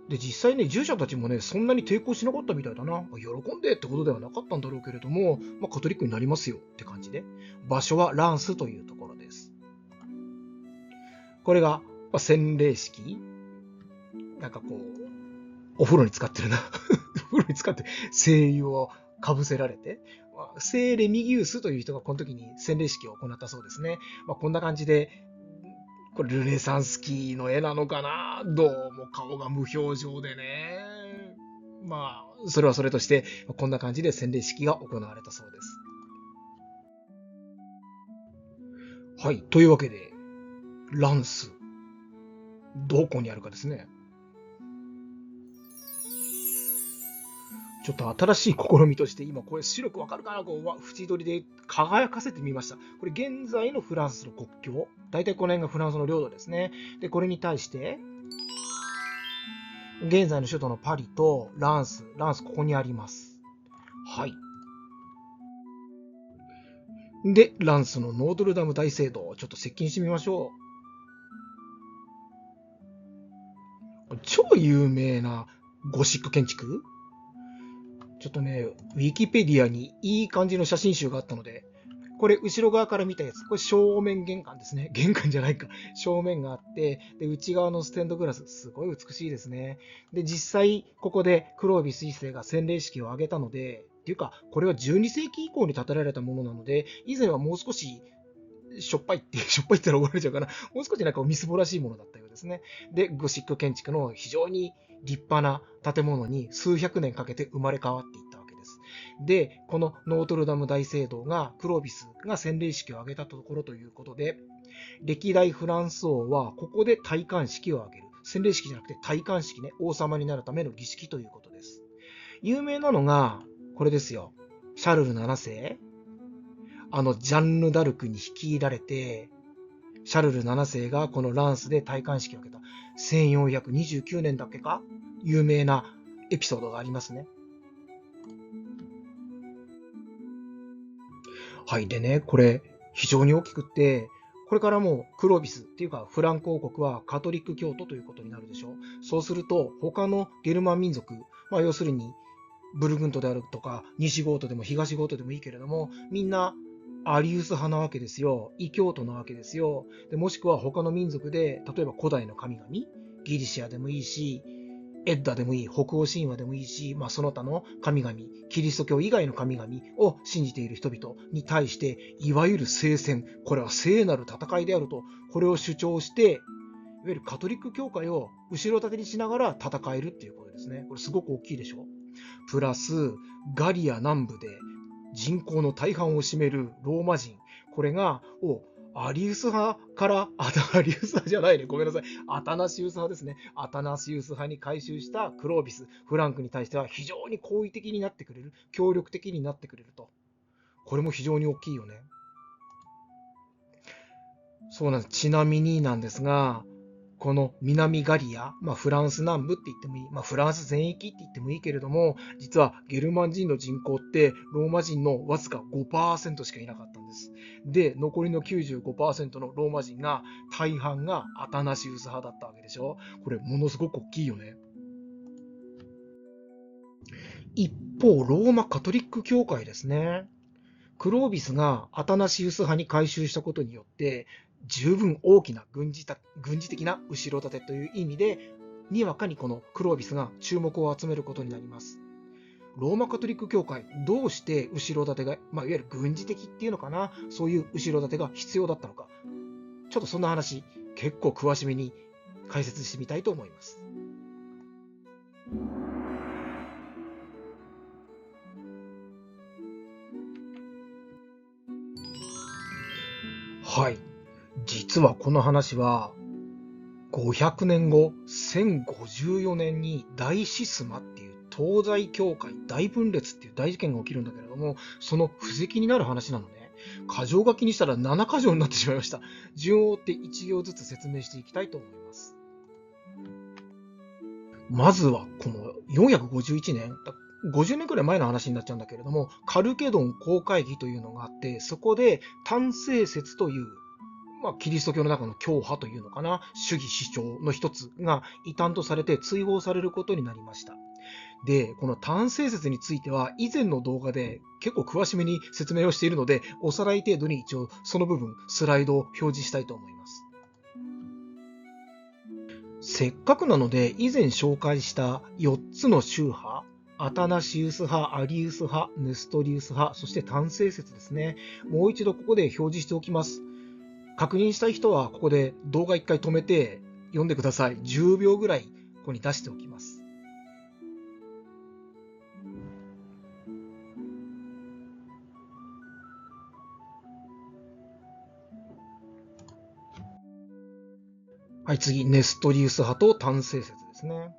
で、実際ね、従者たちもね、そんなに抵抗しなかったみたいだな。喜んでってことではなかったんだろうけれども、カトリックになりますよって感じで。場所はランスというところです。これが、洗礼式。なんかこう、お風呂に使ってるな。お風呂に使って聖油をかぶせられて、聖レミギウスという人がこの時に洗礼式を行ったそうですね。こんな感じで、これルネサンス期の絵なのかな、どうも顔が無表情でね。それはそれとして、こんな感じで洗礼式が行われたそうです。はい。というわけで、ランス。どこにあるかですね。ちょっと新しい試みとして、今これ白くわかるかな、こう縁取りで輝かせてみました。これ現在のフランスの国境。大体この辺がフランスの領土ですね。で、これに対して、現在の首都のパリとランス、ここにあります。はい。で、ランスのノートルダム大聖堂、ちょっと接近してみましょう。超有名なゴシック建築。ちょっとね、ウィキペディアにいい感じの写真集があったので、これ後ろ側から見たやつ。これ正面玄関ですね。玄関じゃないか。正面があって、で、内側のステンドグラス、すごい美しいですね。で、実際、ここでクロービス1世が洗礼式を挙げたので、っていうか、これは12世紀以降に建てられたものなので、以前はもう少し、しょっぱいって言ったら怒られちゃうかな。もう少しなんかみすぼらしいものだったようですね。で、ゴシック建築の非常に立派な建物に数百年かけて生まれ変わっていったわけです。で、このノートルダム大聖堂がクロービスが洗礼式を挙げたところということで、歴代フランス王はここで戴冠式を挙げる。洗礼式じゃなくて戴冠式ね、王様になるための儀式ということです。有名なのが、これですよ。シャルル7世。ジャンヌ・ダルクに率いられて、シャルル7世がこのランスで戴冠式を挙げた1429年だっけか、有名なエピソードがありますね。はい。でね、これ非常に大きくって、これからもうクロービスっていうかフランク王国はカトリック教徒ということになるでしょう。そうすると他のゲルマン民族、要するにブルグントであるとか西ゴートでも東ゴートでもいいけれども、みんなアリウス派なわけですよ。異教徒なわけですよ。で、もしくは他の民族で、例えば古代の神々、ギリシアでもいいし、エッダでもいい、北欧神話でもいいし、その他の神々、キリスト教以外の神々を信じている人々に対して、いわゆる聖戦、これは聖なる戦いであると、これを主張して、いわゆるカトリック教会を後ろ盾にしながら戦えるっていうことですね。これすごく大きいでしょ。プラス、ガリア南部で人口の大半を占めるローマ人、これが、アリウス派から、アリウス派じゃないね。ごめんなさい。アタナシウス派ですね。アタナシウス派に改宗したクロービス、フランクに対しては非常に好意的になってくれる。協力的になってくれると。これも非常に大きいよね。そうなんです。ちなみになんですが、この南ガリア、フランス南部って言ってもいい、フランス全域って言ってもいいけれども、実はゲルマン人の人口ってローマ人のわずか 5% しかいなかったんです。で、残りの 95% のローマ人が大半がアタナシウス派だったわけでしょ。これものすごく大きいよね。一方、ローマカトリック教会ですね。クロービスがアタナシウス派に改宗したことによって、十分大きな軍事的な後ろ盾という意味で、にわかにこのクロービスが注目を集めることになります。ローマカトリック教会、どうして後ろ盾が、いわゆる軍事的っていうのかな、そういう後ろ盾が必要だったのか。ちょっとそんな話、結構詳しめに解説してみたいと思います。はい。実はこの話は、500年後、1054年に大シスマっていう東西教会大分裂っていう大事件が起きるんだけれども、その布石になる話なのね。箇条書きにしたら7箇条になってしまいました。順を追って1行ずつ説明していきたいと思います。まずは、この451年、50年くらい前の話になっちゃうんだけれども、カルケドン公会議というのがあって、そこで単聖説という、キリスト教の中の教派というのかな、主義主張の一つが異端とされて追放されることになりました。で、この単性説については以前の動画で結構詳しめに説明をしているので、おさらい程度に一応その部分スライドを表示したいと思います。せっかくなので以前紹介した4つの宗派、アタナシウス派、アリウス派、ネストリウス派、そして単性説ですね。もう一度ここで表示しておきます。確認したい人はここで動画1回止めて読んでください。10秒ぐらいここに出しておきます。はい、次、ネストリウス派と単性説ですね。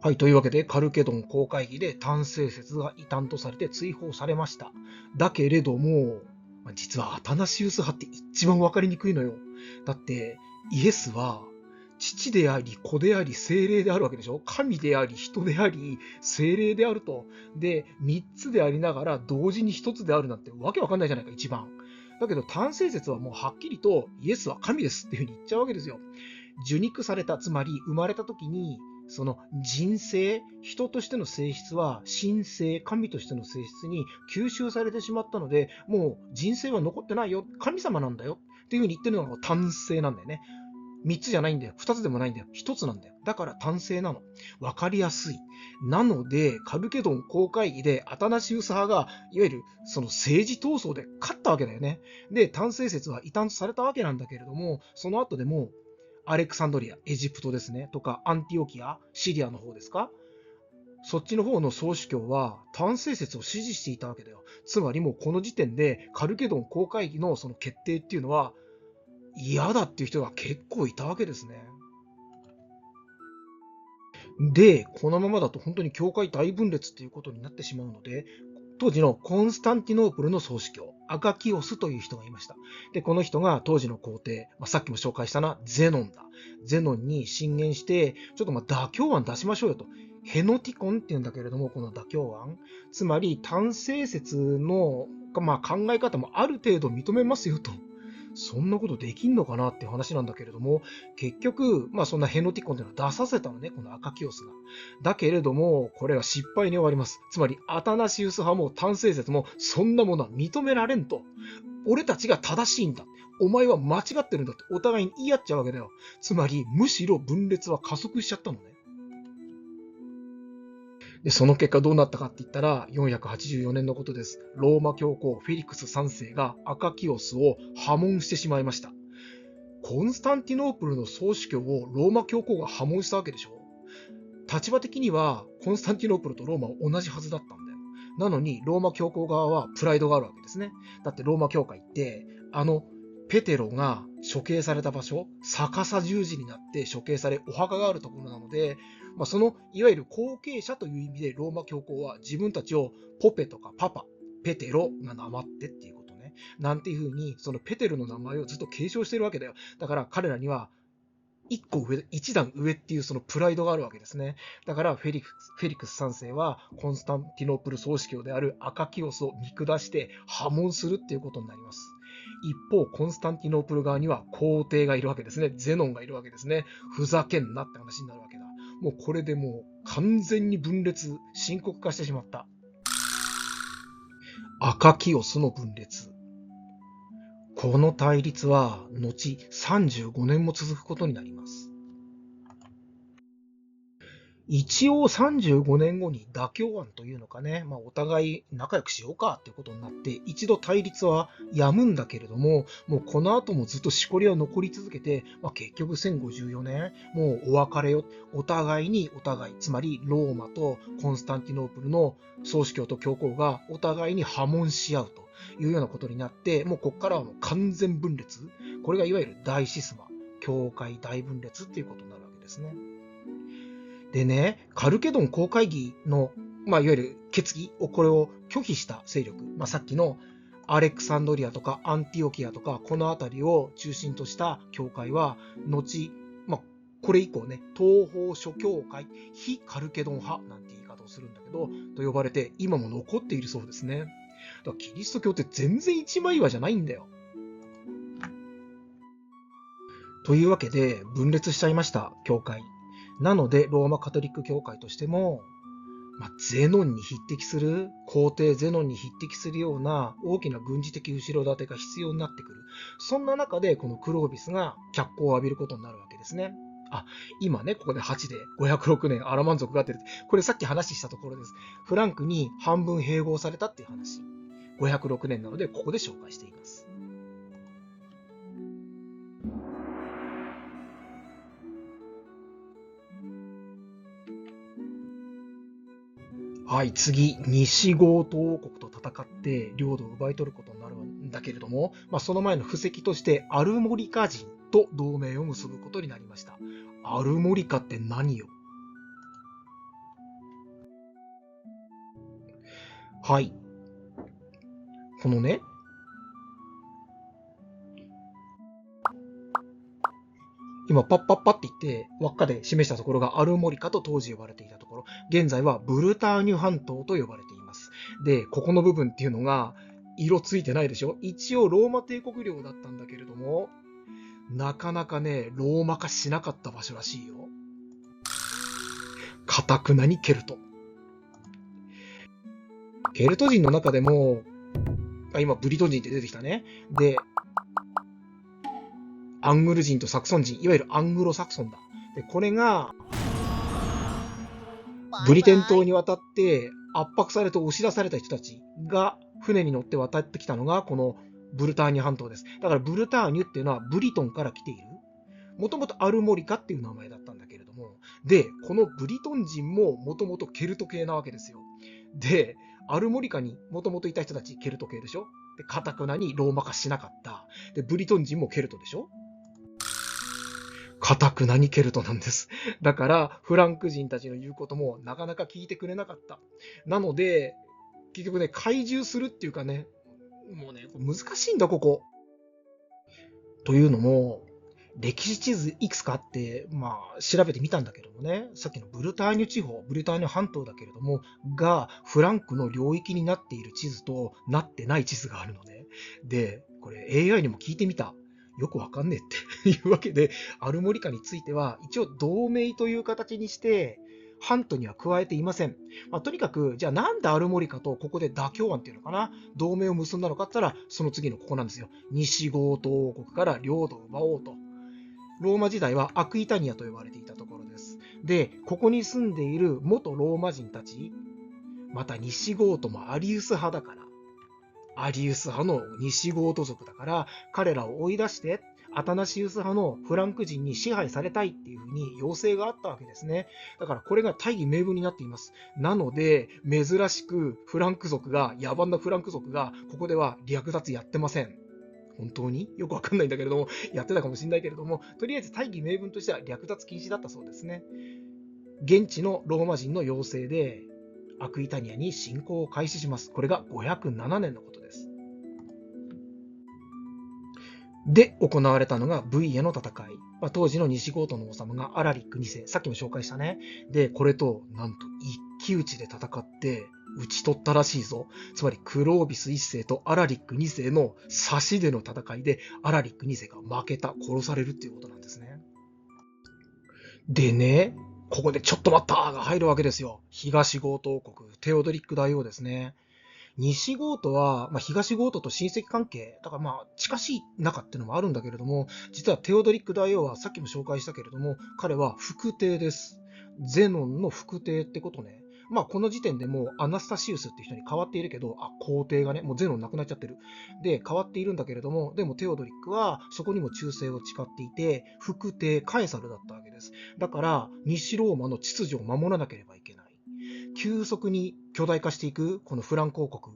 はい、というわけで、カルケドン公会議で単性説が異端とされて追放されました。だけれども、実はアタナシウス派って一番わかりにくいのよ。だって、イエスは、父であり、子であり、精霊であるわけでしょ。神であり、人であり、精霊であると。で、3つでありながら、同時に1つであるなんてわけわかんないじゃないか、一番。だけど、単性説はもうはっきりと、イエスは神ですっていうふうに言っちゃうわけですよ。受肉された、つまり生まれた時に、その人性、人としての性質は神性、神としての性質に吸収されてしまったので、もう人性は残ってないよ、神様なんだよっていうふうに言ってるのが単性なんだよね。3つじゃないんだよ。2つでもないんだよ。1つなんだよ。だから単性なの。わかりやすい。なので、カルケドン公会議でアタナシウス派が、いわゆるその政治闘争で勝ったわけだよね。で、単性説は異端とされたわけなんだけれども、その後でも、アレクサンドリア、エジプトですね、とか、アンティオキア、シリアの方ですか？そっちの方の総主教は単性説を支持していたわけだよ。つまりもうこの時点でカルケドン公会議のその決定っていうのは嫌だっていう人が結構いたわけですね。で、このままだと本当に教会大分裂っていうことになってしまうので、当時のコンスタンティノープルの総主教、アカキオスという人がいました。で、この人が当時の皇帝、さっきも紹介したな、ゼノンだ。ゼノンに進言して、ちょっと妥協案出しましょうよと。ヘノティコンっていうんだけれども、この妥協案。つまり、単性説の、考え方もある程度認めますよと。そんなことできんのかなっていう話なんだけれども、結局、そんなヘノティコンっていうのを出させたのね、このアカキオスが。だけれども、これは失敗に終わります。つまり、アタナシウス派も単性説も、そんなものは認められんと。俺たちが正しいんだ。お前は間違ってるんだってお互いに言い合っちゃうわけだよ。つまり、むしろ分裂は加速しちゃったのね。で、その結果どうなったかって言ったら、484年のことです。ローマ教皇フェリクス3世がアカキオスを破門してしまいました。コンスタンティノープルの総主教をローマ教皇が破門したわけでしょ。立場的にはコンスタンティノープルとローマは同じはずだったんだよ。なのにローマ教皇側はプライドがあるわけですね。だってローマ教会ってペテロが処刑された場所、逆さ十字になって処刑されお墓があるところなので、そのいわゆる後継者という意味でローマ教皇は自分たちをポペとかパパ、ペテロがなまってっていうことね。なんていうふうにそのペテロの名前をずっと継承してるわけだよ。だから彼らには一段上っていうそのプライドがあるわけですね。だからフェリクス3世はコンスタンティノープル総主教であるアカキオスを見下して破門するっていうことになります。一方、コンスタンティノープル側には皇帝がいるわけですね。ゼノンがいるわけですね。ふざけんなって話になるわけだ。もうこれでもう完全に分裂、深刻化してしまった。アカキオスの分裂。この対立は後35年も続くことになります。一応35年後に妥協案というのかね、お互い仲良くしようかっていうことになって、一度対立は止むんだけれども、もうこの後もずっとしこりは残り続けて、結局1054年、もうお別れよ。お互い、つまりローマとコンスタンティノープルの総主教と教皇がお互いに破門し合うというようなことになって、もうここからはもう完全分裂。これがいわゆる大シスマ、教会大分裂っていうことになるわけですね。でね、カルケドン公会議の、いわゆる決議をこれを拒否した勢力、さっきのアレクサンドリアとかアンティオキアとかこの辺りを中心とした教会は後、これ以降ね、東方諸教会、非カルケドン派なんて言い方をするんだけど、と呼ばれて今も残っているそうですね。だからキリスト教って全然一枚岩じゃないんだよ。というわけで分裂しちゃいました、教会。なので、ローマカトリック教会としても、ゼノンに匹敵する、皇帝ゼノンに匹敵するような大きな軍事的後ろ盾が必要になってくる。そんな中で、このクロービスが脚光を浴びることになるわけですね。今ね、ここで8で506年アラマン族が出る。これさっき話したところです。フランクに半分併合されたっていう話。506年なので、ここで紹介しています。はい、次、西ゴート王国と戦って領土を奪い取ることになるんだけれども、その前の布石としてアルモリカ人と同盟を結ぶことになりました。アルモリカって何よ？はい。このね、今パッパッパって言って輪っかで示したところがアルモリカと当時呼ばれていたところ、現在はブルターニュ半島と呼ばれています。で、ここの部分っていうのが色ついてないでしょ？一応ローマ帝国領だったんだけれども、なかなかね、ローマ化しなかった場所らしいよ。かたくなにケルト。ケルト人の中でも、今ブリトン人って出てきたね。で、アングル人とサクソン人、いわゆるアングロサクソンだ。で、これが、ブリテン島に渡って圧迫されて押し出された人たちが船に乗って渡ってきたのがこのブルターニュ半島です。だからブルターニュっていうのはブリトンから来ている。もともとアルモリカっていう名前だったんだけれども、で、このブリトン人ももともとケルト系なわけですよ。で、アルモリカにもともといた人たちケルト系でしょ。で、カタクナにローマ化しなかった。で、ブリトン人もケルトでしょ。かたくなにケルトなんです。だから、フランク人たちの言うこともなかなか聞いてくれなかった。なので、結局ね、懐柔するっていうかね、もうね、難しいんだ、ここ。というのも、歴史地図いくつかあって、調べてみたんだけどもね、さっきのブルターニュ地方、ブルターニュ半島だけれども、が、フランクの領域になっている地図となってない地図があるのね。で、これ AI にも聞いてみた。よくわかんねえっていうわけで、アルモリカについては、一応同盟という形にして、ハントには加えていません。とにかく、じゃあなんでアルモリカとここで妥協案っていうのかな、同盟を結んだのかって言ったら、その次のここなんですよ。西ゴート王国から領土を奪おうと。ローマ時代はアクイタニアと呼ばれていたところです。で、ここに住んでいる元ローマ人たち、また西ゴートもアリウス派だから、アリウス派の西ゴート族だから、彼らを追い出して、アタナシウス派のフランク人に支配されたいっていうふうに要請があったわけですね。だからこれが大義名分になっています。なので、珍しくフランク族が、野蛮なフランク族が、ここでは略奪やってません。本当によくわかんないんだけれども、やってたかもしれないけれども、とりあえず大義名分としては略奪禁止だったそうですね。現地のローマ人の要請で、アクイタニアに侵攻を開始します。これが507年のことです。で、行われたのが V への戦い。当時の西ゴートの王様がアラリック2世。さっきも紹介したね。で、これと、なんと一騎打ちで戦って、討ち取ったらしいぞ。つまり、クロービス1世とアラリック2世の差しでの戦いで、アラリック2世が負けた、殺されるっていうことなんですね。でね、ここでちょっと待ったが入るわけですよ。東ゴート王国、テオドリック大王ですね。西ゴートは、東ゴートと親戚関係、だから近しい仲っていうのもあるんだけれども、実はテオドリック大王はさっきも紹介したけれども、彼は副帝です。ゼノンの副帝ってことね。この時点でもうアナスタシウスって人に変わっているけど、皇帝がね、もうゼノンなくなっちゃってる。で、変わっているんだけれども、でもテオドリックはそこにも忠誠を誓っていて、副帝カエサルだったわけです。だから、西ローマの秩序を守らなければいけない。急速に巨大化していく、このフランク王国。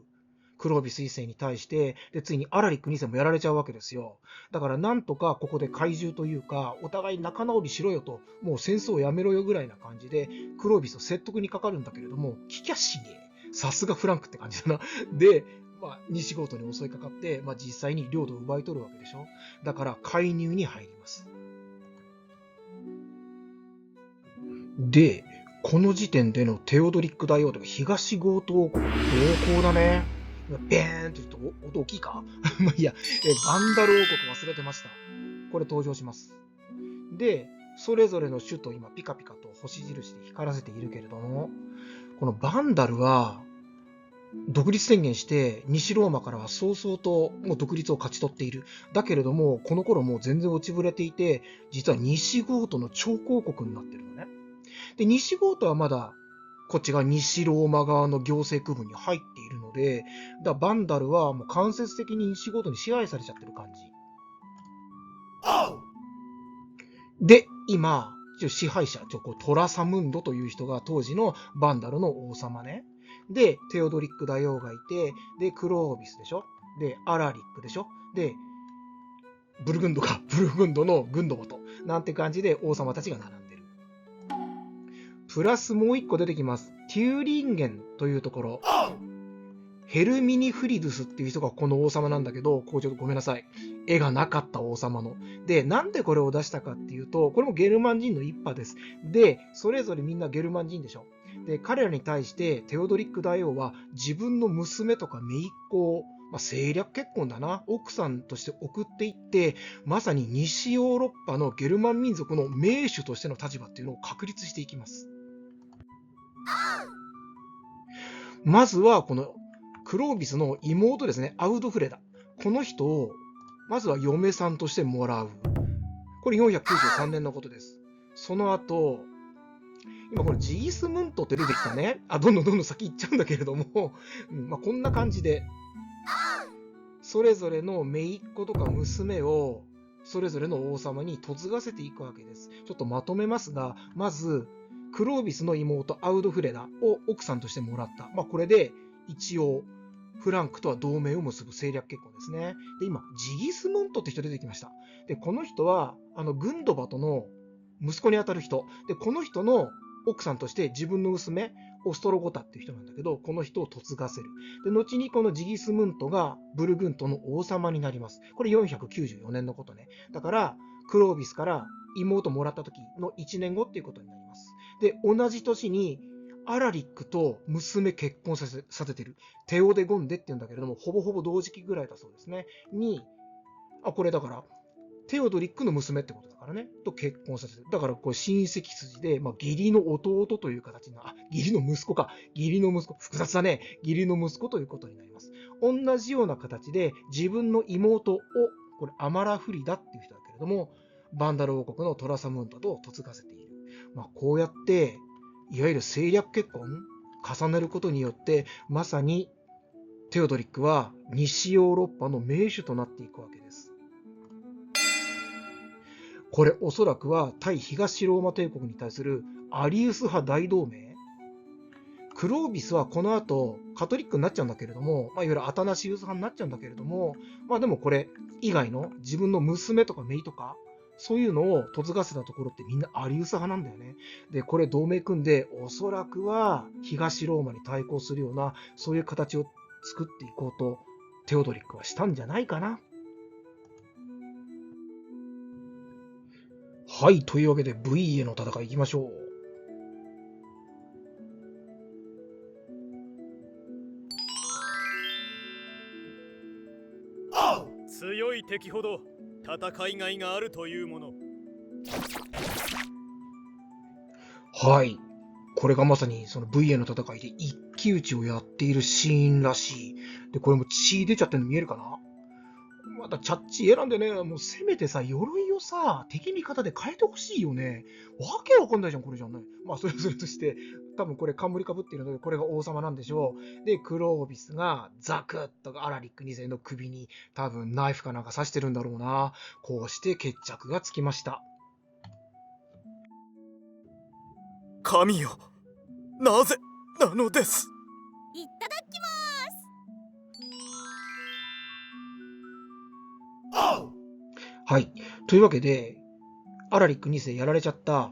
クロービス1世に対して、で、ついにアラリック2世もやられちゃうわけですよ。だからなんとかここで懐柔というか、お互い仲直りしろよと、もう戦争をやめろよぐらいな感じで、クロービスを説得にかかるんだけれども、聞きゃしねえ。さすがフランクって感じだな。で、西ゴートに襲いかかって、実際に領土を奪い取るわけでしょ。だから介入に入ります。で、この時点でのテオドリック大王とか東ゴート王国の動向だね。ベーンって言うと音大きいかまあいいや、バンダル王国忘れてました。これ登場します。で、それぞれの首都今ピカピカと星印で光らせているけれども、このバンダルは独立宣言して西ローマからは早々ともう独立を勝ち取っている。だけれども、この頃もう全然落ちぶれていて、実は西ゴートの超公国になってるのね。で、西ゴートはまだこっちが西ローマ側の行政区分に入っているので、バンダルはもう間接的に西ゴートに支配されちゃってる感じ。で、今、支配者、トラサムンドという人が当時のバンダルの王様ね。で、テオドリック大王がいて、で、クロービスでしょ。で、アラリックでしょ。で、ブルグンドのグンドバと。なんて感じで王様たちが並んでる。プラスもう一個出てきます。テューリンゲンというところ。ヘルミニフリドゥスっていう人がこの王様なんだけど、ちょっとごめんなさい。絵がなかった王様の。で、なんでこれを出したかっていうと、これもゲルマン人の一派です。で、それぞれみんなゲルマン人でしょ。で、彼らに対してテオドリック大王は自分の娘とか姪っ子を、政略結婚だな、奥さんとして送っていって、まさに西ヨーロッパのゲルマン民族の盟主としての立場っていうのを確立していきます。まずはこのクロービスの妹ですね、アウドフレダ。この人をまずは嫁さんとしてもらう。これ493年のことです。その後、今これジギスムントって出てきたね。どんどん先行っちゃうんだけれども、こんな感じで、それぞれの姪っ子とか娘をそれぞれの王様に嫁がせていくわけです。ちょっとまとめますが、まず、クロービスの妹アウドフレダを奥さんとしてもらった。これで一応、フランクとは同盟を結ぶ政略結婚ですね。で、今、ジギスムントって人出てきました。で、この人は、グンドバトの息子にあたる人。で、この人の奥さんとして自分の娘、オストロゴタっていう人なんだけど、この人を嫁がせる。で、後にこのジギスムントがブルグントの王様になります。これ494年のことね。だから、クロービスから妹もらった時の1年後っていうことになります。で、同じ年に、アラリックと娘結婚させてる。テオデゴンデって言うんだけれども、ほぼほぼ同時期ぐらいだそうですね。これだから、テオドリックの娘ってことだからね。と結婚させてる。だからこれ親戚筋で、義理の弟という形の、義理の息子か。義理の息子。複雑だね。義理の息子ということになります。同じような形で自分の妹を、これアマラフリダっていう人だけれども、バンダル王国のトラサムントと嫁がせている。こうやって、いわゆる政略結婚重ねることによって、まさにテオドリックは西ヨーロッパの盟主となっていくわけです。これおそらくは対東ローマ帝国に対するアリウス派大同盟。クロービスはこの後カトリックになっちゃうんだけれども、いわゆるアタナシウス派になっちゃうんだけれども、でもこれ以外の自分の娘とか姪とか、そういうのを嫁がせたところってみんなアリウス派なんだよね。で、これ同盟組んで、おそらくは東ローマに対抗するような、そういう形を作っていこうと、テオドリックはしたんじゃないかな。はい、というわけで V への戦い行きましょう。強い敵ほど戦いがいがあるというもの。はい。これがまさにその V への戦いで一騎打ちをやっているシーンらしい。で、これも血出ちゃってるの見えるかな？またチャッチ選んでね、もうせめてさ、鎧をさ、敵味方で変えてほしいよね。わけわかんないじゃん、これじゃない。それとして、多分これ冠被っているので、これが王様なんでしょう。で、クロービスがザクッとアラリック2世の首に多分ナイフかなんか刺してるんだろうな。こうして決着がつきました。神よ、なぜなのです。いただきます。はい。というわけで、アラリック2世やられちゃった。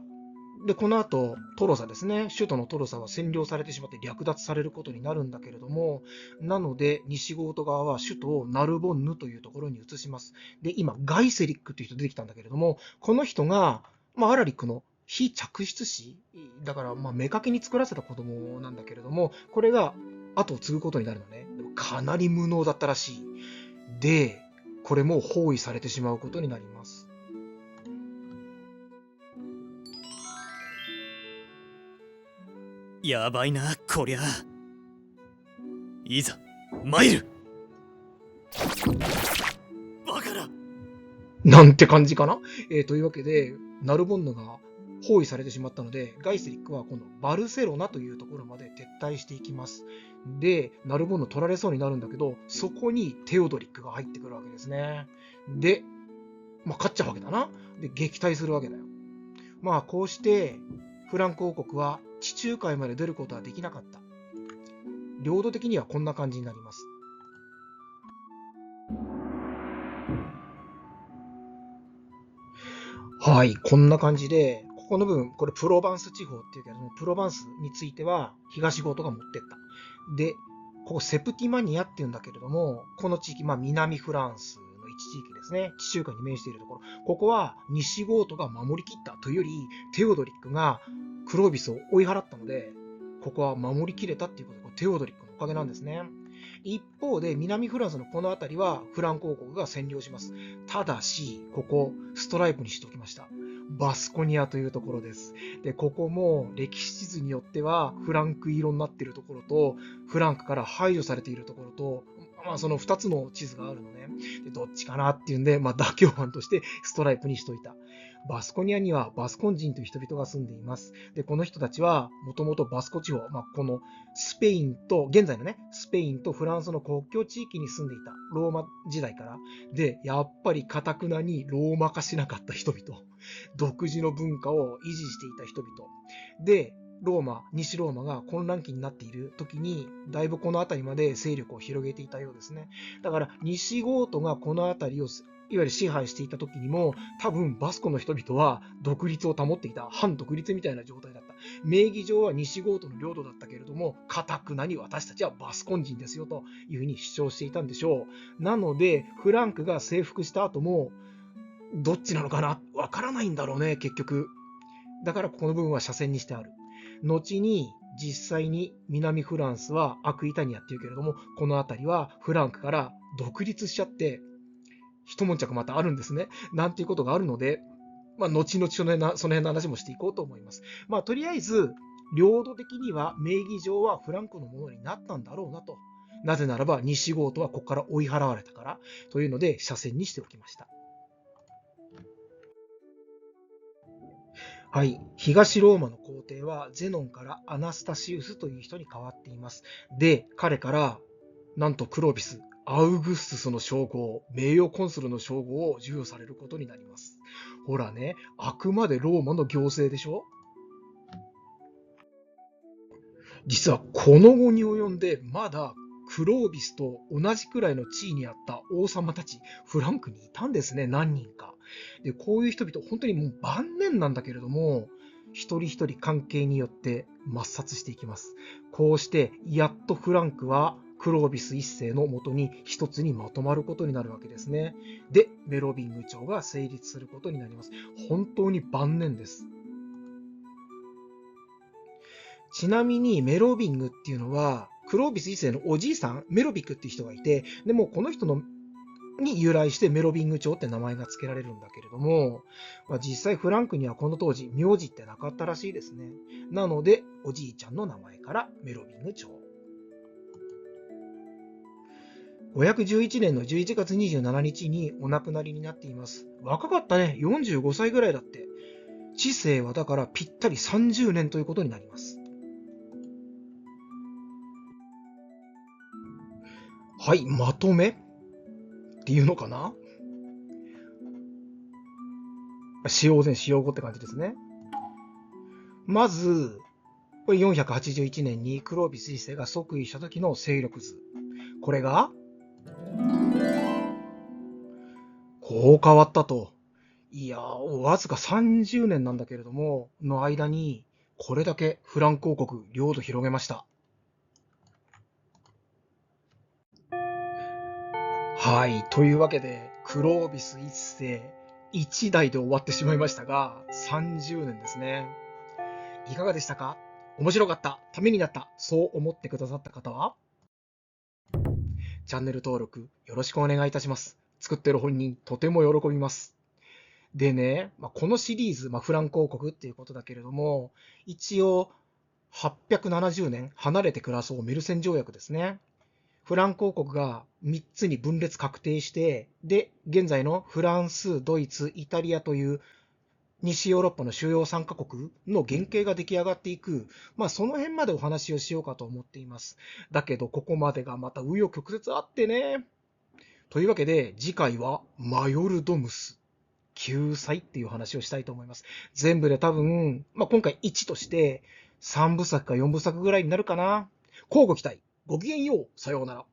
で、この後、トロサですね。首都のトロサは占領されてしまって略奪されることになるんだけれども、なので、西ゴート側は首都をナルボンヌというところに移します。で、今、ガイセリックという人出てきたんだけれども、この人が、アラリックの非嫡出子だから、妾に作らせた子供なんだけれども、これが後を継ぐことになるのね。でもかなり無能だったらしい。で、これも包囲されてしまうことになります。やばいな、こりゃ。いざ参る。バカだ。なんて感じかな。というわけで、ナルボンヌが包囲されてしまったので、ガイスリックはこのバルセロナというところまで撤退していきます。で、ナルボンヌ取られそうになるんだけど、そこにテオドリックが入ってくるわけですね。で、勝っちゃうわけだな。で、撃退するわけだよ。こうして、フランク王国は地中海まで出ることはできなかった。領土的にはこんな感じになります。はい、こんな感じで、ここの部分、これプロバンス地方っていうけども、プロバンスについては東ゴートが持ってった。で、ここセプティマニアっていうんだけれども、この地域、南フランスの一地域ですね。地中海に面しているところ。ここは西ゴートが守りきったというより、テオドリックがクロービスを追い払ったので、ここは守りきれたっていうことで、テオドリックのおかげなんですね。一方で南フランスのこの辺りはフランク王国が占領します。ただし、ここストライプにしておきました。バスコニアというところです。で、ここも歴史地図によってはフランク色になっているところと、フランクから排除されているところと、その2つの地図があるのね。で、どっちかなっていうんで、妥協案としてストライプにしといた。バスコニアにはバスコン人という人々が住んでいます。で、この人たちはもともとバスコ地方、このスペインと、現在のね、スペインとフランスの国境地域に住んでいた。ローマ時代から。で、やっぱり堅くなにローマ化しなかった人々。独自の文化を維持していた人々。で、西ローマが混乱期になっている時に、だいぶこの辺りまで勢力を広げていたようですね。だから、西ゴートがこの辺りをいわゆる支配していた時にも、多分バスコの人々は独立を保っていた、反独立みたいな状態だった。名義上は西ゴートの領土だったけれども、堅くなに私たちはバスコン人ですよというふうに主張していたんでしょう。なので、フランクが征服した後も、どっちなのかなわからないんだろうね、結局。だからここの部分は斜線にしてある。後に実際に南フランスはアクイタニアっていうけれども、この辺りはフランクから独立しちゃって、一悶着またあるんですね。なんていうことがあるので、後々その辺の話もしていこうと思います。とりあえず、領土的には名義上はフランクのものになったんだろうなと。なぜならば西ゴートはここから追い払われたから。というので、斜線にしておきました。はい。東ローマの皇帝はゼノンからアナスタシウスという人に変わっています。で、彼から、なんとクロービス、アウグストゥスの称号、名誉コンスルの称号を授与されることになります。ほらね、あくまでローマの行政でしょ。実はこの後に及んで、まだクロービスと同じくらいの地位にあった王様たち、フランクにいたんですね、何人か。で、こういう人々、本当にもう晩年なんだけれども、一人一人関係によって抹殺していきます。こうして、やっとフランクはクロービス一世のもとに一つにまとまることになるわけですね。で、メロビング朝が成立することになります。本当に晩年です。ちなみにメロビングっていうのは、クロービス一世のおじいさん、メロビクっていう人がいて、でもこの人に由来してメロビング朝って名前が付けられるんだけれども、実際フランクにはこの当時名字ってなかったらしいですね。なのでおじいちゃんの名前からメロビング朝。511年の11月27日にお亡くなりになっています。若かったね。45歳ぐらいだって。治世はだからぴったり30年ということになります。はい、まとめっていうのかな。使用前、使用後って感じですね。まず、これ481年にクロービス一世が即位した時の勢力図。これが、こう変わったと。いや、わずか30年なんだけれども、の間に、これだけフランク王国、領土広げました。はい。というわけで、クロービス一世、1台で終わってしまいましたが、30年ですね。いかがでしたか？面白かった、ためになった、そう思ってくださった方は、チャンネル登録よろしくお願いいたします。作ってる本人とても喜びます。でね、このシリーズ、フランク王国っていうことだけれども、一応870年離れて暮らそうメルセン条約ですね。フランク王国が3つに分裂確定して、で、現在のフランス、ドイツ、イタリアという西ヨーロッパの主要3カ国の原型が出来上がっていく、その辺までお話をしようかと思っています。だけど、ここまでがまた紆余曲折あってね。というわけで、次回はマヨルドムス。救済っていう話をしたいと思います。全部で多分、今回1として3部作か4部作ぐらいになるかな。乞うご期待。ごきげんよう。さようなら。